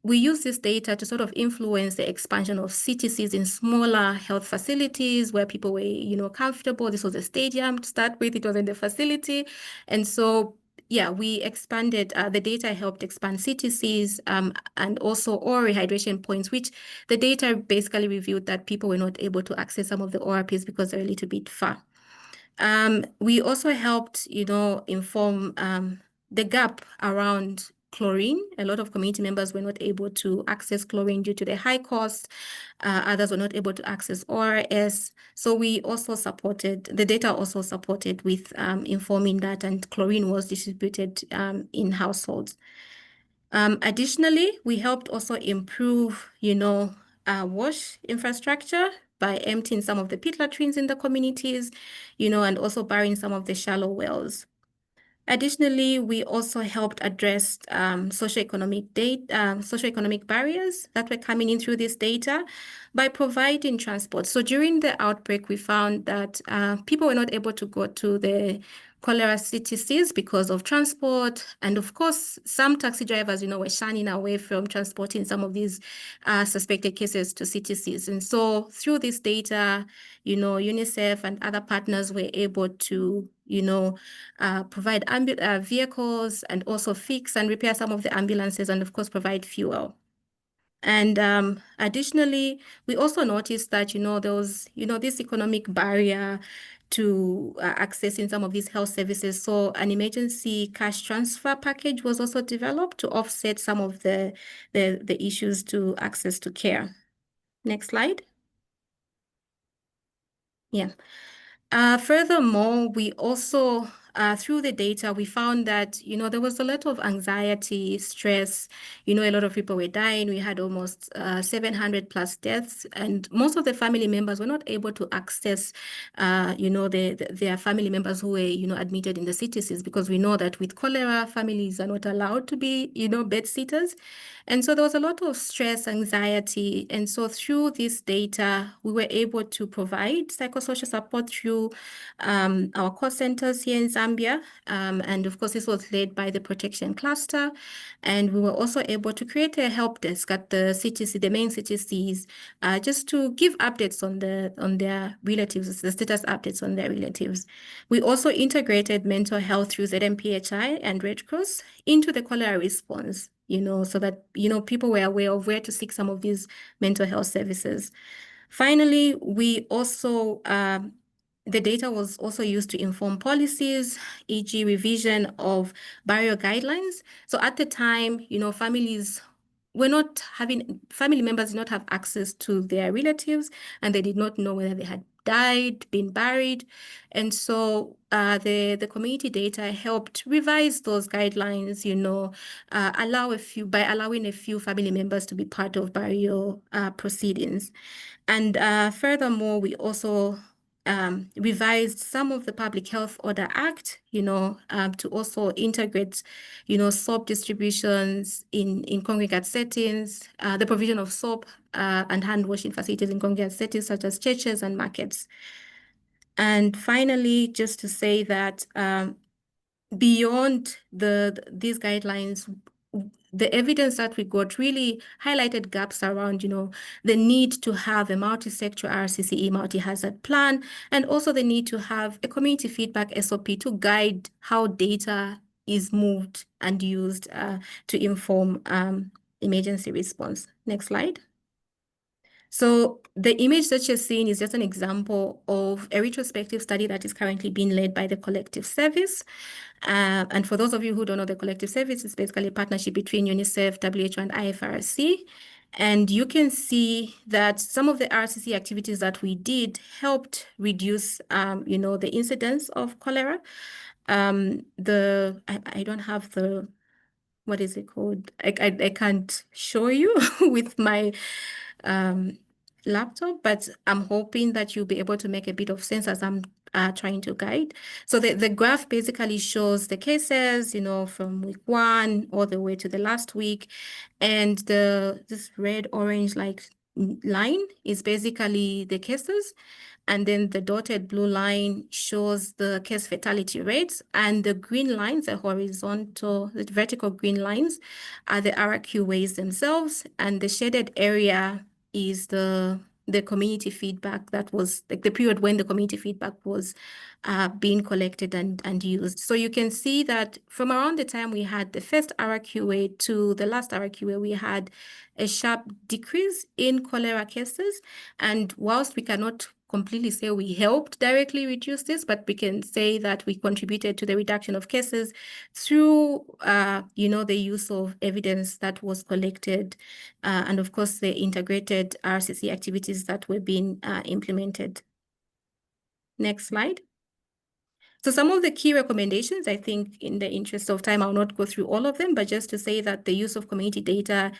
use this data to sort of influence the expansion of CTCs in smaller health facilities where people were comfortable. This was a stadium to start with, it wasn't a facility. And so we expanded, the data helped expand CTCs and also oral rehydration points, which the data basically revealed that people were not able to access some of the ORPs because they're a little bit far. We also helped, inform the gap around chlorine. A lot of community members were not able to access chlorine due to the high cost. Others were not able to access ORS. So we also supported, the data also supported with informing that, and chlorine was distributed in households. Additionally, we helped also improve, WASH infrastructure. by emptying some of the pit latrines in the communities, and also burying some of the shallow wells. Additionally, we also helped address socioeconomic barriers that were coming in through this data by providing transport. So during the outbreak, we found that people were not able to go to the cholera CTCs because of transport. And of course, some taxi drivers, were shunning away from transporting some of these suspected cases to CTCs. And so through this data, UNICEF and other partners were able to, provide vehicles and also fix and repair some of the ambulances and of course provide fuel. And additionally, we also noticed that, there was, this economic barrier to accessing some of these health services. So an emergency cash transfer package was also developed to offset some of the issues to access to care. Next slide. Yeah. Furthermore, we also, through the data, we found that, there was a lot of anxiety, stress, a lot of people were dying. We had almost 700 plus deaths, and most of the family members were not able to access, their family members who were, admitted in the CTCs, because we know that with cholera, families are not allowed to be, bed sitters. And so there was a lot of stress, anxiety. And so through this data, we were able to provide psychosocial support through our call centers here in Zambia. And of course, this was led by the protection cluster. And we were also able to create a help desk at the CTC, the main CTCs, just to give updates on their relatives, the status updates on their relatives. We also integrated mental health through ZMPHI and Red Cross into the cholera response, so that, people were aware of where to seek some of these mental health services. Finally, we also, the data was also used to inform policies, e.g. revision of barrier guidelines. So at the time, families were not having, family members did not have access to their relatives, and they did not know whether they had died, been buried. And so the community data helped revise those guidelines, by allowing a few family members to be part of burial proceedings. And furthermore, we also revised some of the Public Health Order Act, to also integrate, soap distributions in congregate settings, the provision of soap and hand washing facilities in congregate settings such as churches and markets. And finally, just to say that beyond these guidelines, the evidence that we got really highlighted gaps around, the need to have a multi-sector RCCE multi-hazard plan, and also the need to have a community feedback SOP to guide how data is moved and used to inform emergency response. Next slide. So the image that you're seeing is just an example of a retrospective study that is currently being led by the Collective Service. And for those of you who don't know, the Collective Service is basically a partnership between UNICEF, WHO, and IFRC. And you can see that some of the RCC activities that we did helped reduce, the incidence of cholera. I don't have the, what is it called? I can't show you with my laptop, but I'm hoping that you'll be able to make a bit of sense as I'm trying to guide. So the graph basically shows the cases, from week 1 all the way to the last week. And this red orange line is basically the cases. And then the dotted blue line shows the case fatality rates, and the green lines, the vertical green lines are the RQAs themselves, and the shaded area is the community feedback that was the period when the community feedback was being collected and used. So you can see that from around the time we had the first RQA to the last RQA, we had a sharp decrease in cholera cases. And whilst we cannot completely say we helped directly reduce this, but we can say that we contributed to the reduction of cases through, the use of evidence that was collected, and of course the integrated RCC activities that were being implemented. Next slide. So some of the key recommendations, I think in the interest of time, I'll not go through all of them, but just to say that the use of community data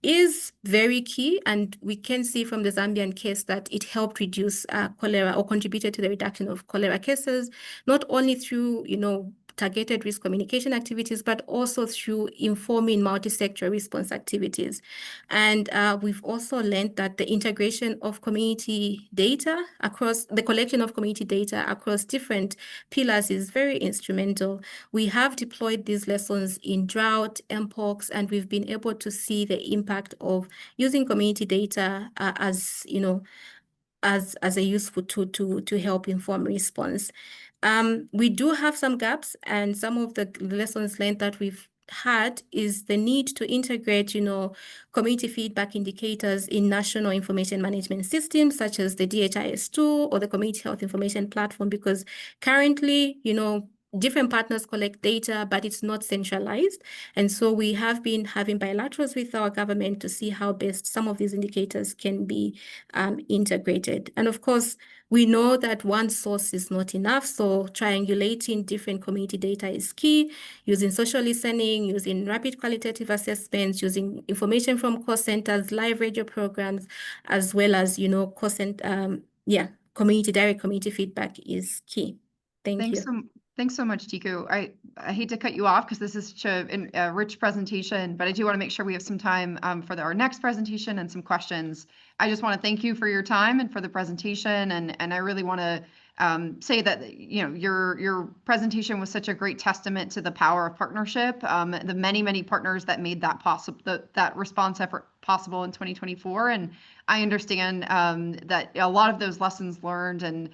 is very key, and we can see from the Zambian case that it helped reduce cholera, or contributed to the reduction of cholera cases, not only through, targeted risk communication activities, but also through informing multi-sector response activities. And we've also learned that the integration of community data across the collection of community data across different pillars is very instrumental. We have deployed these lessons in drought, mpox, and we've been able to see the impact of using community data as a useful tool to help inform response. We do have some gaps, and some of the lessons learned that we've had is the need to integrate, community feedback indicators in national information management systems, such as the DHIS2 or the Community Health Information Platform, because currently, different partners collect data, but it's not centralized. And so we have been having bilaterals with our government to see how best some of these indicators can be integrated. And of course, we know that one source is not enough, so triangulating different community data is key, using social listening, using rapid qualitative assessments, using information from call centers, live radio programs, as well as, direct community feedback is key. Thank you. Thanks so much, Tiku. I hate to cut you off because this is such a rich presentation, but I do want to make sure we have some time for our next presentation and some questions. I just want to thank you for your time and for the presentation, and I really want to say that your presentation was such a great testament to the power of partnership, the many partners that made that possible, that response effort possible in 2024. And I understand that a lot of those lessons learned and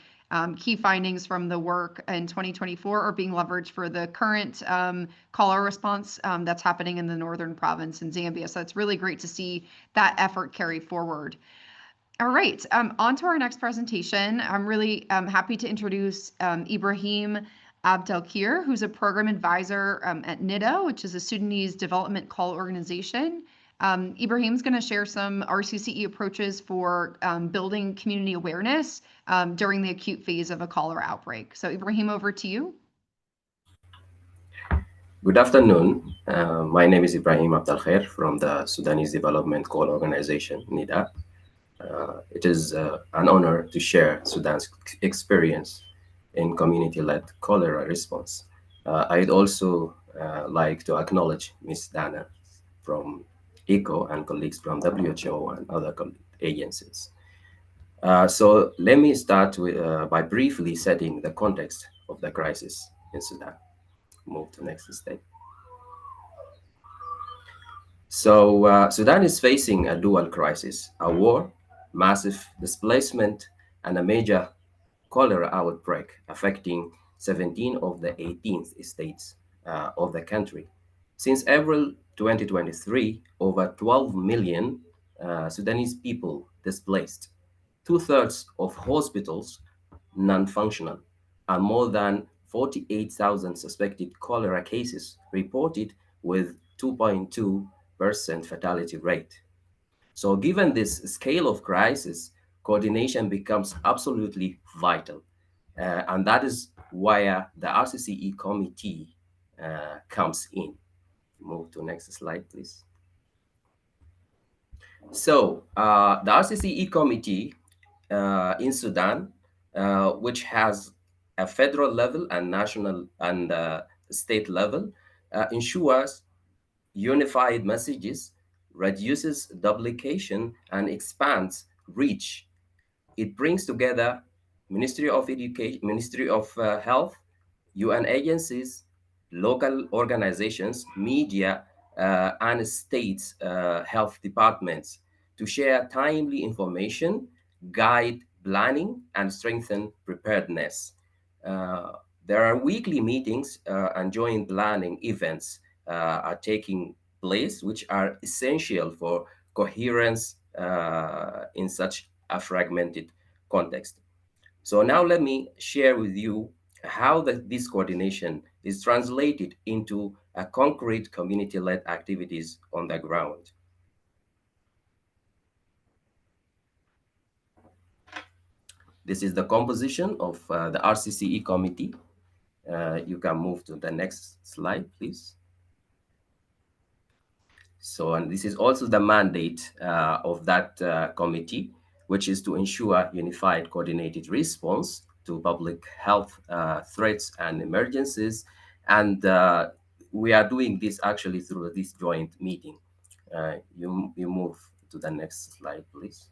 key findings from the work in 2024 are being leveraged for the current cholera response that's happening in the northern province in Zambia. So it's really great to see that effort carry forward. All right, on to our next presentation. I'm really happy to introduce Ibrahim Abdelkir, who's a program advisor at NIDA, which is a Sudanese Development Call Organization. Ibrahim's going to share some RCCE approaches for building community awareness during the acute phase of a cholera outbreak. So Ibrahim, over to you. Good afternoon. My name is Ibrahim Abdelkir from the Sudanese Development Call Organization, NIDA. It is an honor to share Sudan's experience in community-led cholera response. I'd also like to acknowledge Ms. Dana from ECHO and colleagues from WHO and other agencies. So let me start by briefly setting the context of the crisis in Sudan. Move to next step. So Sudan is facing a dual crisis, a war, massive displacement, and a major cholera outbreak affecting 17 of the 18 states of the country. Since April 2023, over 12 million Sudanese people displaced, 2/3 of hospitals non-functional, and more than 48,000 suspected cholera cases reported with 2.2% fatality rate. So given this scale of crisis, coordination becomes absolutely vital. And that is why the RCCE committee comes in. Move to next slide, please. So the RCCE committee in Sudan, which has a federal level and national and state level, ensures unified messages, reduces duplication, and expands reach. It brings together Ministry of Education, Ministry of Health, UN agencies, local organizations, media, and states' health departments to share timely information, guide planning, and strengthen preparedness. There are weekly meetings and joint planning events are taking place, which are essential for coherence in such a fragmented context. So now let me share with you how this coordination is translated into a concrete community-led activities on the ground. This is the composition of the RCCE committee. You can move to the next slide, please. So, and this is also the mandate of that committee, which is to ensure unified coordinated response to public health threats and emergencies. And we are doing this actually through this joint meeting. You move to the next slide, please.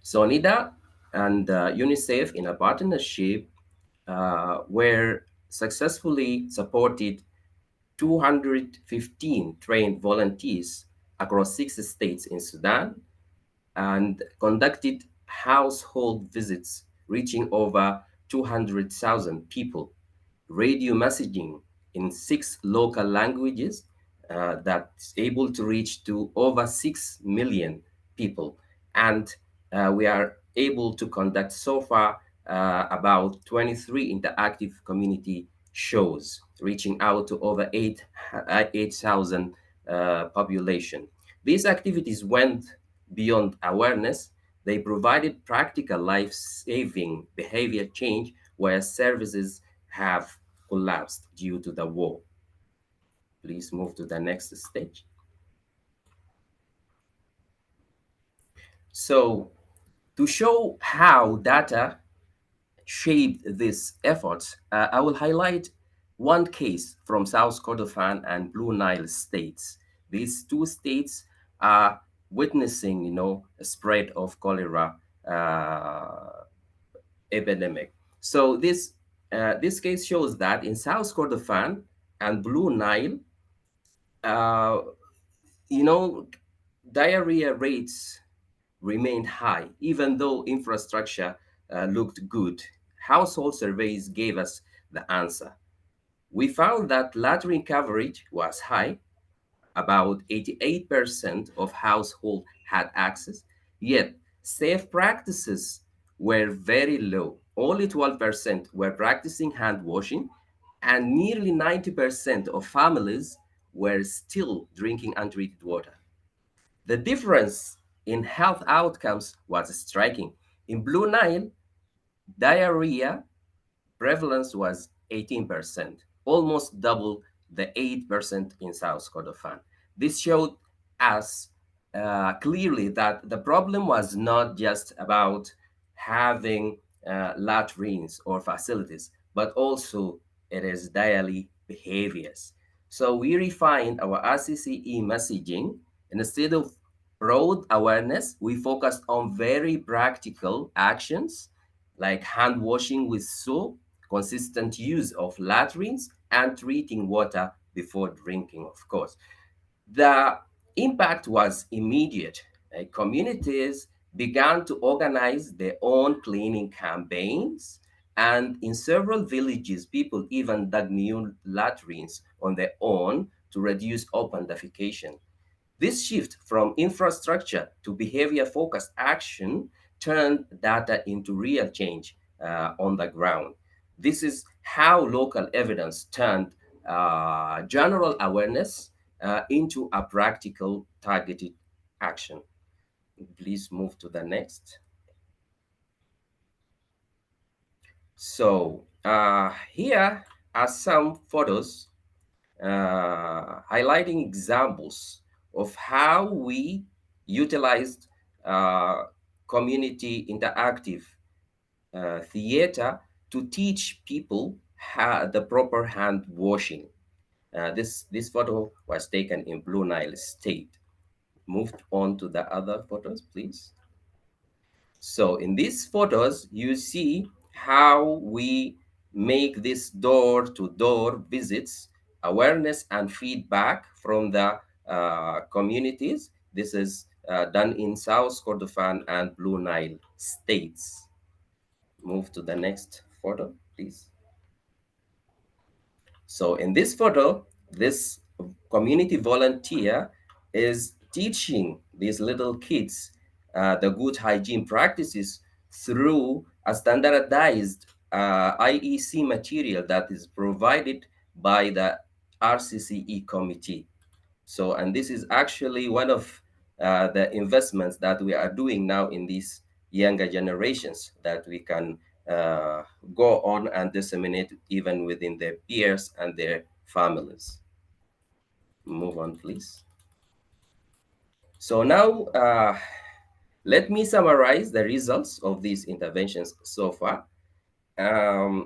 So NIDA and UNICEF, in a partnership, were successfully supported 215 trained volunteers across 6 states in Sudan and conducted household visits reaching over 200,000 people, radio messaging in 6 local languages that's able to reach to over 6 million people. And we are able to conduct so far about 23 interactive community shows, reaching out to over 8,000 population. These activities went beyond awareness. They provided practical life-saving behavior change where services have collapsed due to the war. Please move to the next stage. So, to show how data shaped these efforts, I will highlight one case from South Kordofan and Blue Nile states. These 2 states are witnessing, a spread of cholera epidemic. So this case shows that in South Kordofan and Blue Nile, uh, you know, diarrhea rates remained high, even though infrastructure looked good. Household surveys gave us the answer. We found that latrine coverage was high. About 88% of households had access, yet safe practices were very low. Only 12% were practicing hand washing, and nearly 90% of families were still drinking untreated water. The difference in health outcomes was striking. In Blue Nile, diarrhea prevalence was 18%, almost double the 8% in South Kordofan. This showed us clearly that the problem was not just about having latrines or facilities, but also it is daily behaviors. So we refined our RCCE messaging. Instead of broad awareness, we focused on very practical actions like hand washing with soap, consistent use of latrines, and treating water before drinking, of course. The impact was immediate. Communities began to organize their own cleaning campaigns, and in several villages, people even dug new latrines on their own to reduce open defecation. This shift from infrastructure to behavior-focused action turned data into real change on the ground. This is how local evidence turned general awareness into a practical targeted action. Please move to the next. So here are some photos highlighting examples of how we utilized community interactive theater to teach people the proper hand washing. This photo was taken in Blue Nile State. Moved on to the other photos, please. So in these photos, you see how we make this door-to-door visits, awareness and feedback from the communities. This is done in South Kordofan and Blue Nile states. Move to the next photo, please. So in this photo, this community volunteer is teaching these little kids the good hygiene practices through a standardized IEC material that is provided by the RCCE committee. So, and this is actually one of the investments that we are doing now in these younger generations, that we can go on and disseminate even within their peers and their families. Move on, please. So now, let me summarize the results of these interventions so far.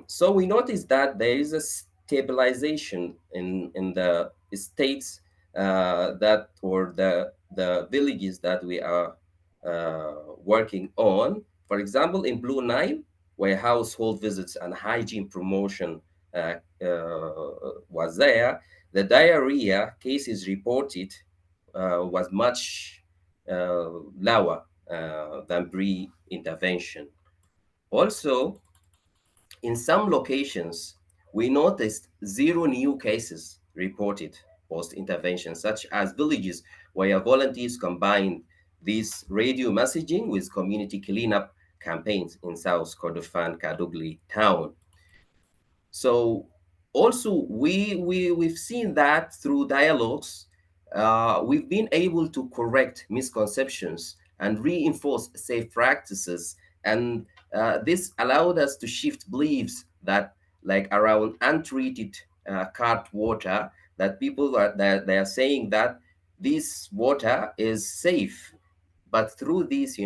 So we noticed that there is a stabilization in the states that, or the villages that we are working on. For example, in Blue Nile, where household visits and hygiene promotion uh, was there, the diarrhea cases reported was much lower than pre-intervention. Also, in some locations, we noticed zero new cases reported post-intervention, such as villages where volunteers combined this radio messaging with community cleanup campaigns in South Kordofan Kadugli town. So also we've seen that through dialogues, we've been able to correct misconceptions and reinforce safe practices, and this allowed us to shift beliefs that, like, around untreated cart water, that people are that they are saying that this water is safe. But through these,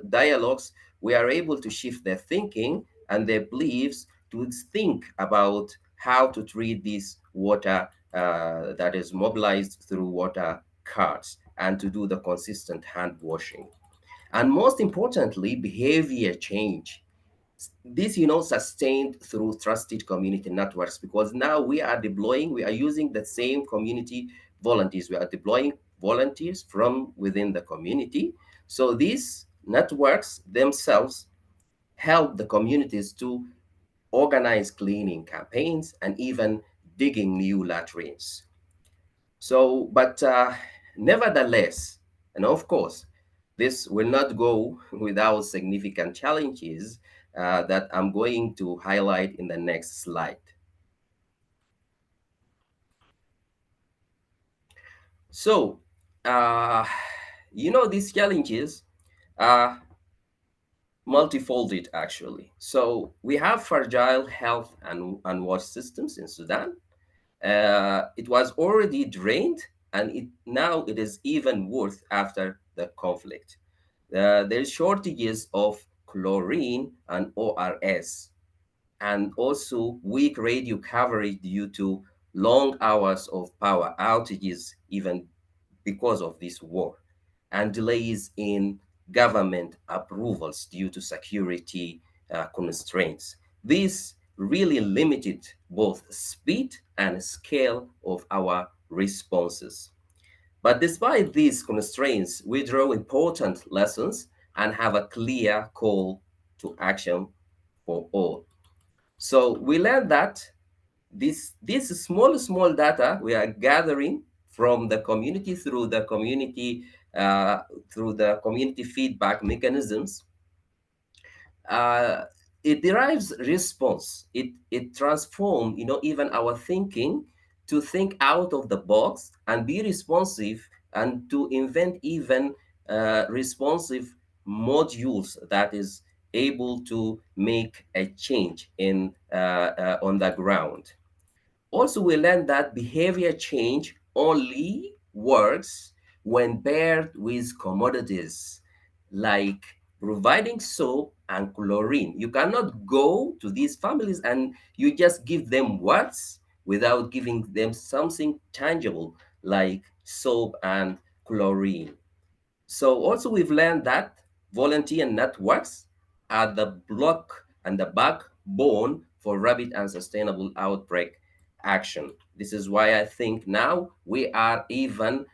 dialogues, we are able to shift their thinking and their beliefs to think about how to treat this water that is mobilized through water carts, and to do the consistent hand washing. And most importantly, behavior change. This, sustained through trusted community networks, because now we are using the same community volunteers. We are deploying volunteers from within the community. So these networks themselves help the communities to organize cleaning campaigns and even digging new latrines. So, but nevertheless, and of course, this will not go without significant challenges that I'm going to highlight in the next slide. So, these challenges are multifolded actually. So we have fragile health and water systems in Sudan. It was already drained, and now it is even worse after the conflict. There's shortages of chlorine and ORS, and also weak radio coverage due to long hours of power outages, even because of this war, and delays in government approvals due to security constraints. This really limited both speed and scale of our responses. But despite these constraints, we draw important lessons and have a clear call to action for all. So we learned that this small data we are gathering from the community through the community feedback mechanisms, uh, it derives response. It transforms, even our thinking, to think out of the box and be responsive, and to invent even responsive modules that is able to make a change on the ground. Also, we learned that behavior change only works when paired with commodities like providing soap and chlorine. You cannot go to these families and you just give them words without giving them something tangible like soap and chlorine. So also we've learned that volunteer networks are the block and the backbone for rapid and sustainable outbreak action. This is why I think now we are even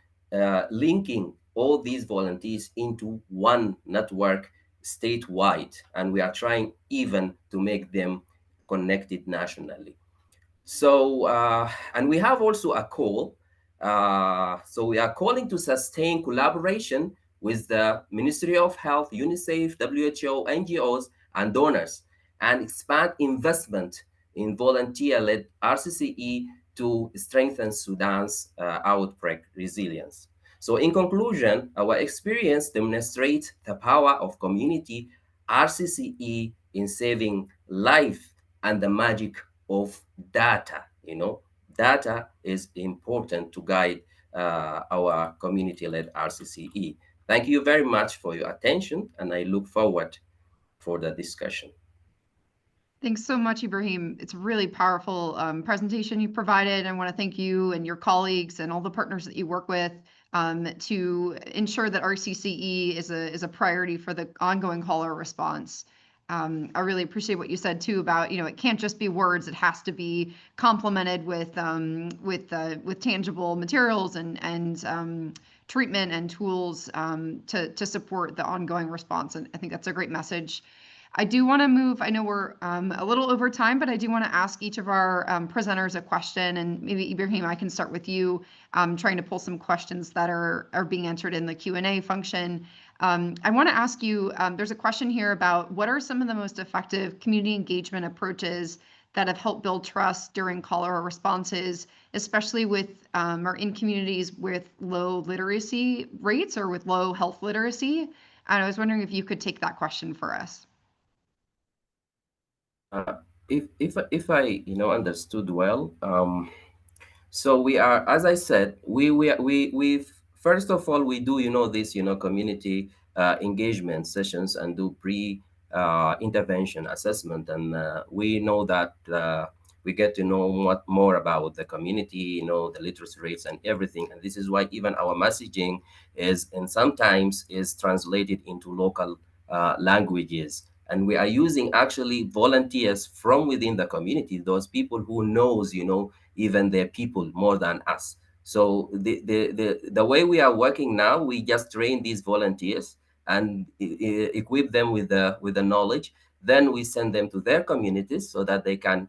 linking all these volunteers into one network statewide, and we are trying even to make them connected nationally. So, and we have also a call. So we are calling to sustain collaboration with the Ministry of Health, UNICEF, WHO, NGOs, and donors, and expand investment in volunteer-led RCCE to strengthen Sudan's outbreak resilience. So in conclusion, our experience demonstrates the power of community RCCE in saving life and the magic of data. Data is important to guide our community-led RCCE. Thank you very much for your attention, and I look forward for the discussion. Thanks so much, Ibrahim. It's a really powerful presentation you provided. I want to thank you and your colleagues and all the partners that you work with to ensure that RCCE is a priority for the ongoing cholera response. I really appreciate what you said too about, it can't just be words; it has to be complemented with tangible materials and treatment and tools to support the ongoing response. And I think that's a great message. I do want to move, I know we're a little over time, but I do want to ask each of our presenters a question, and maybe Ibrahim, I can start with you, trying to pull some questions that are being answered in the Q&A function. I want to ask you, there's a question here about what are some of the most effective community engagement approaches that have helped build trust during cholera responses, especially with or in communities with low literacy rates or with low health literacy? And I was wondering if you could take that question for us. If I understood well, so we are, as I said, we first of all we do this community engagement sessions and do intervention assessment, and we know that we get to know more about the community, the literacy rates and everything, and this is why even our messaging is and sometimes is translated into local languages. And we are using actually volunteers from within the community, those people who knows, even their people more than us. So the way we are working now, we just train these volunteers and equip them with the knowledge. Then we send them to their communities so that they can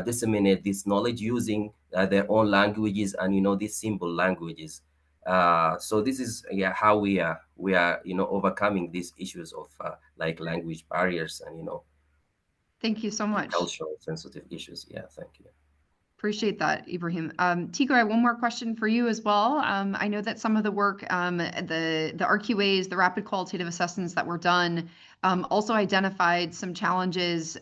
disseminate this knowledge using their own languages and these simple languages. So this is how we are overcoming these issues of like language barriers and Thank you so much. cultural sensitive issues. Yeah, thank you. Appreciate that, Ibrahim. Tico, I have one more question for you as well. I know that some of the work, the RQAs, the rapid qualitative assessments that were done, also identified some challenges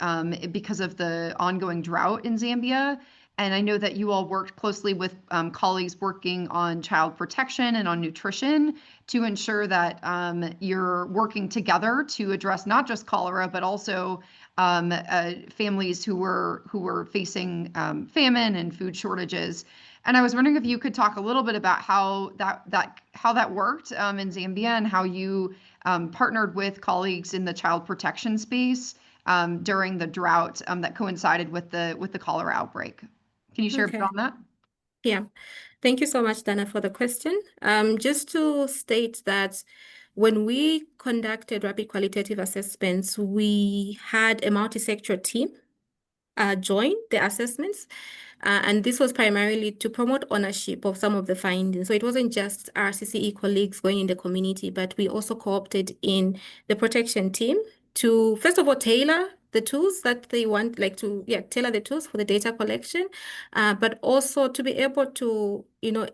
because of the ongoing drought in Zambia. And I know that you all worked closely with colleagues working on child protection and on nutrition to ensure that you're working together to address not just cholera, but also families who were facing famine and food shortages. And I was wondering if you could talk a little bit about how that worked in Zambia and how you partnered with colleagues in the child protection space during the drought that coincided with the cholera outbreak. Can you share a bit on that? Yeah, thank you so much, Dana, for the question. Just to state that when we conducted rapid qualitative assessments, we had a multi-sector team join the assessments. And this was primarily to promote ownership of some of the findings. So it wasn't just RCCE colleagues going in the community, but we also co-opted in the protection team to, first of all, tailor the tools that they want, tailor the tools for the data collection, but also to be able to,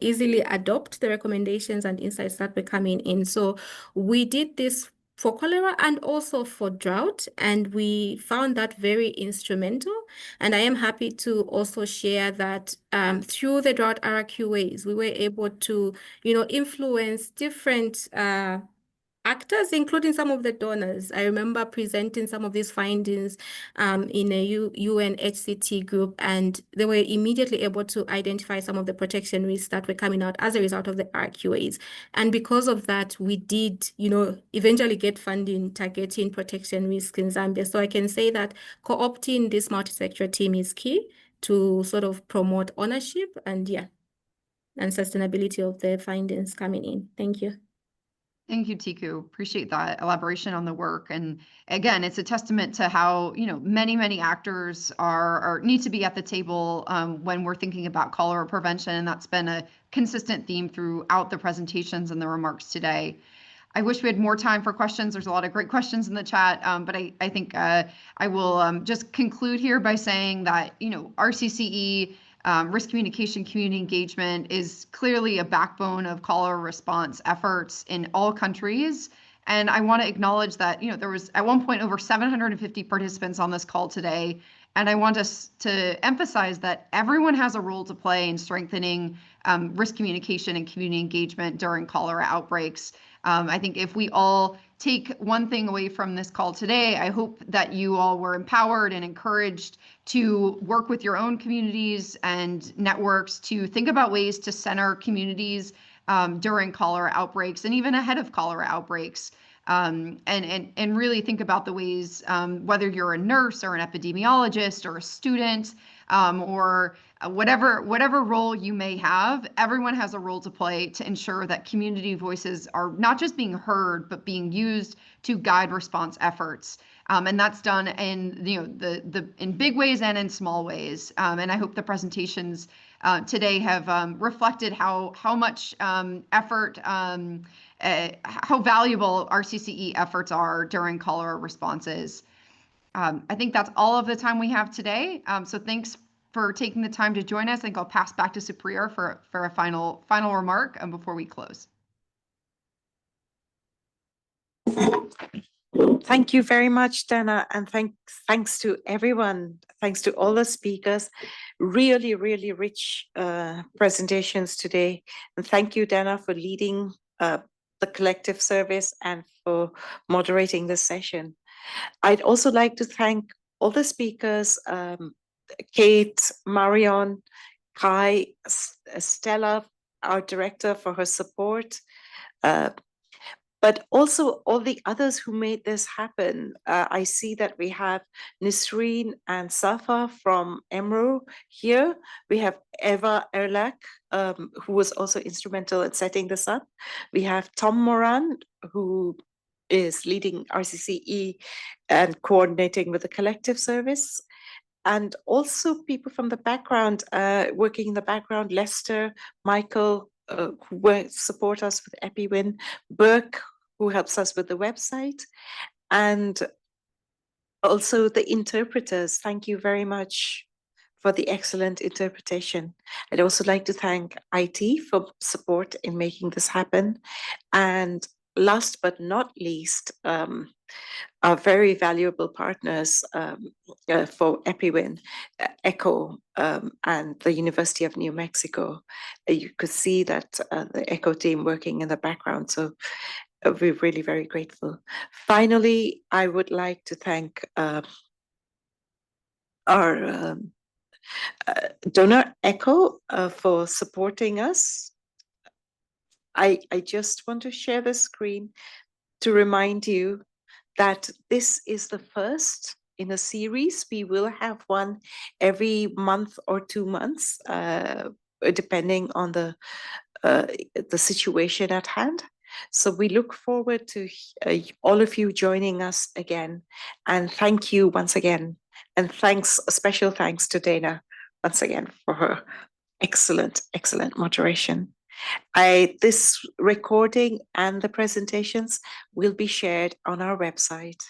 easily adopt the recommendations and insights that were coming in. So we did this for cholera and also for drought, and we found that very instrumental. And I am happy to also share that through the drought RQAs, we were able to, influence different actors, including some of the donors. I remember presenting some of these findings in a UNHCT group, and they were immediately able to identify some of the protection risks that were coming out as a result of the RQAs. And because of that, we did, eventually get funding targeting protection risks in Zambia. So I can say that co-opting this multi-sector team is key to sort of promote ownership and sustainability of the findings coming in. Thank you. Thank you, Tiku. Appreciate that elaboration on the work. And again, it's a testament to how, many actors need to be at the table when we're thinking about cholera prevention. And that's been a consistent theme throughout the presentations and the remarks today. I wish we had more time for questions. There's a lot of great questions in the chat, but I think I will just conclude here by saying that, RCCE, risk communication, community engagement is clearly a backbone of cholera response efforts in all countries. And I want to acknowledge that, there was at one point over 750 participants on this call today. And I want us to emphasize that everyone has a role to play in strengthening risk communication and community engagement during cholera outbreaks. I think if we all take one thing away from this call today, I hope that you all were empowered and encouraged to work with your own communities and networks to think about ways to center communities during cholera outbreaks and even ahead of cholera outbreaks. And really think about the ways, whether you're a nurse or an epidemiologist or a student, or whatever role you may have, everyone has a role to play to ensure that community voices are not just being heard, but being used to guide response efforts. And that's done in in big ways and in small ways. And I hope the presentations today have reflected how much effort, how valuable RCCE efforts are during cholera responses. I think that's all of the time we have today. So thanks for taking the time to join us. I think I'll pass back to Supriya for a final remark before we close. Thank you very much, Dana, and thanks to everyone. Thanks to all the speakers. Really, really rich presentations today. And thank you, Dana, for leading the collective service and for moderating this session. I'd also like to thank all the speakers, Kate, Marion, Kai, Stella, our director, for her support, but also all the others who made this happen. I see that we have Nisreen and Safa from EMRO here. We have Eva Erlach, who was also instrumental in setting this up. We have Tom Moran, who is leading RCCE and coordinating with the collective service. And also people from the background, working in the background, Lester, Michael, who support us with EPI-WIN, Burke, who helps us with the website, and also the interpreters. Thank you very much for the excellent interpretation. I'd also like to thank IT for support in making this happen. And last but not least, our very valuable partners for EPI-WIN, ECHO, and the University of New Mexico. You could see that the ECHO team working in the background, so we're really very grateful. Finally, I would like to thank our donor ECHO for supporting us. I just want to share the screen to remind you that this is the first in a series. We will have one every month or 2 months, depending on the situation at hand. So we look forward to all of you joining us again. And thank you once again. And special thanks to Dana once again for her excellent moderation. This recording and the presentations will be shared on our website.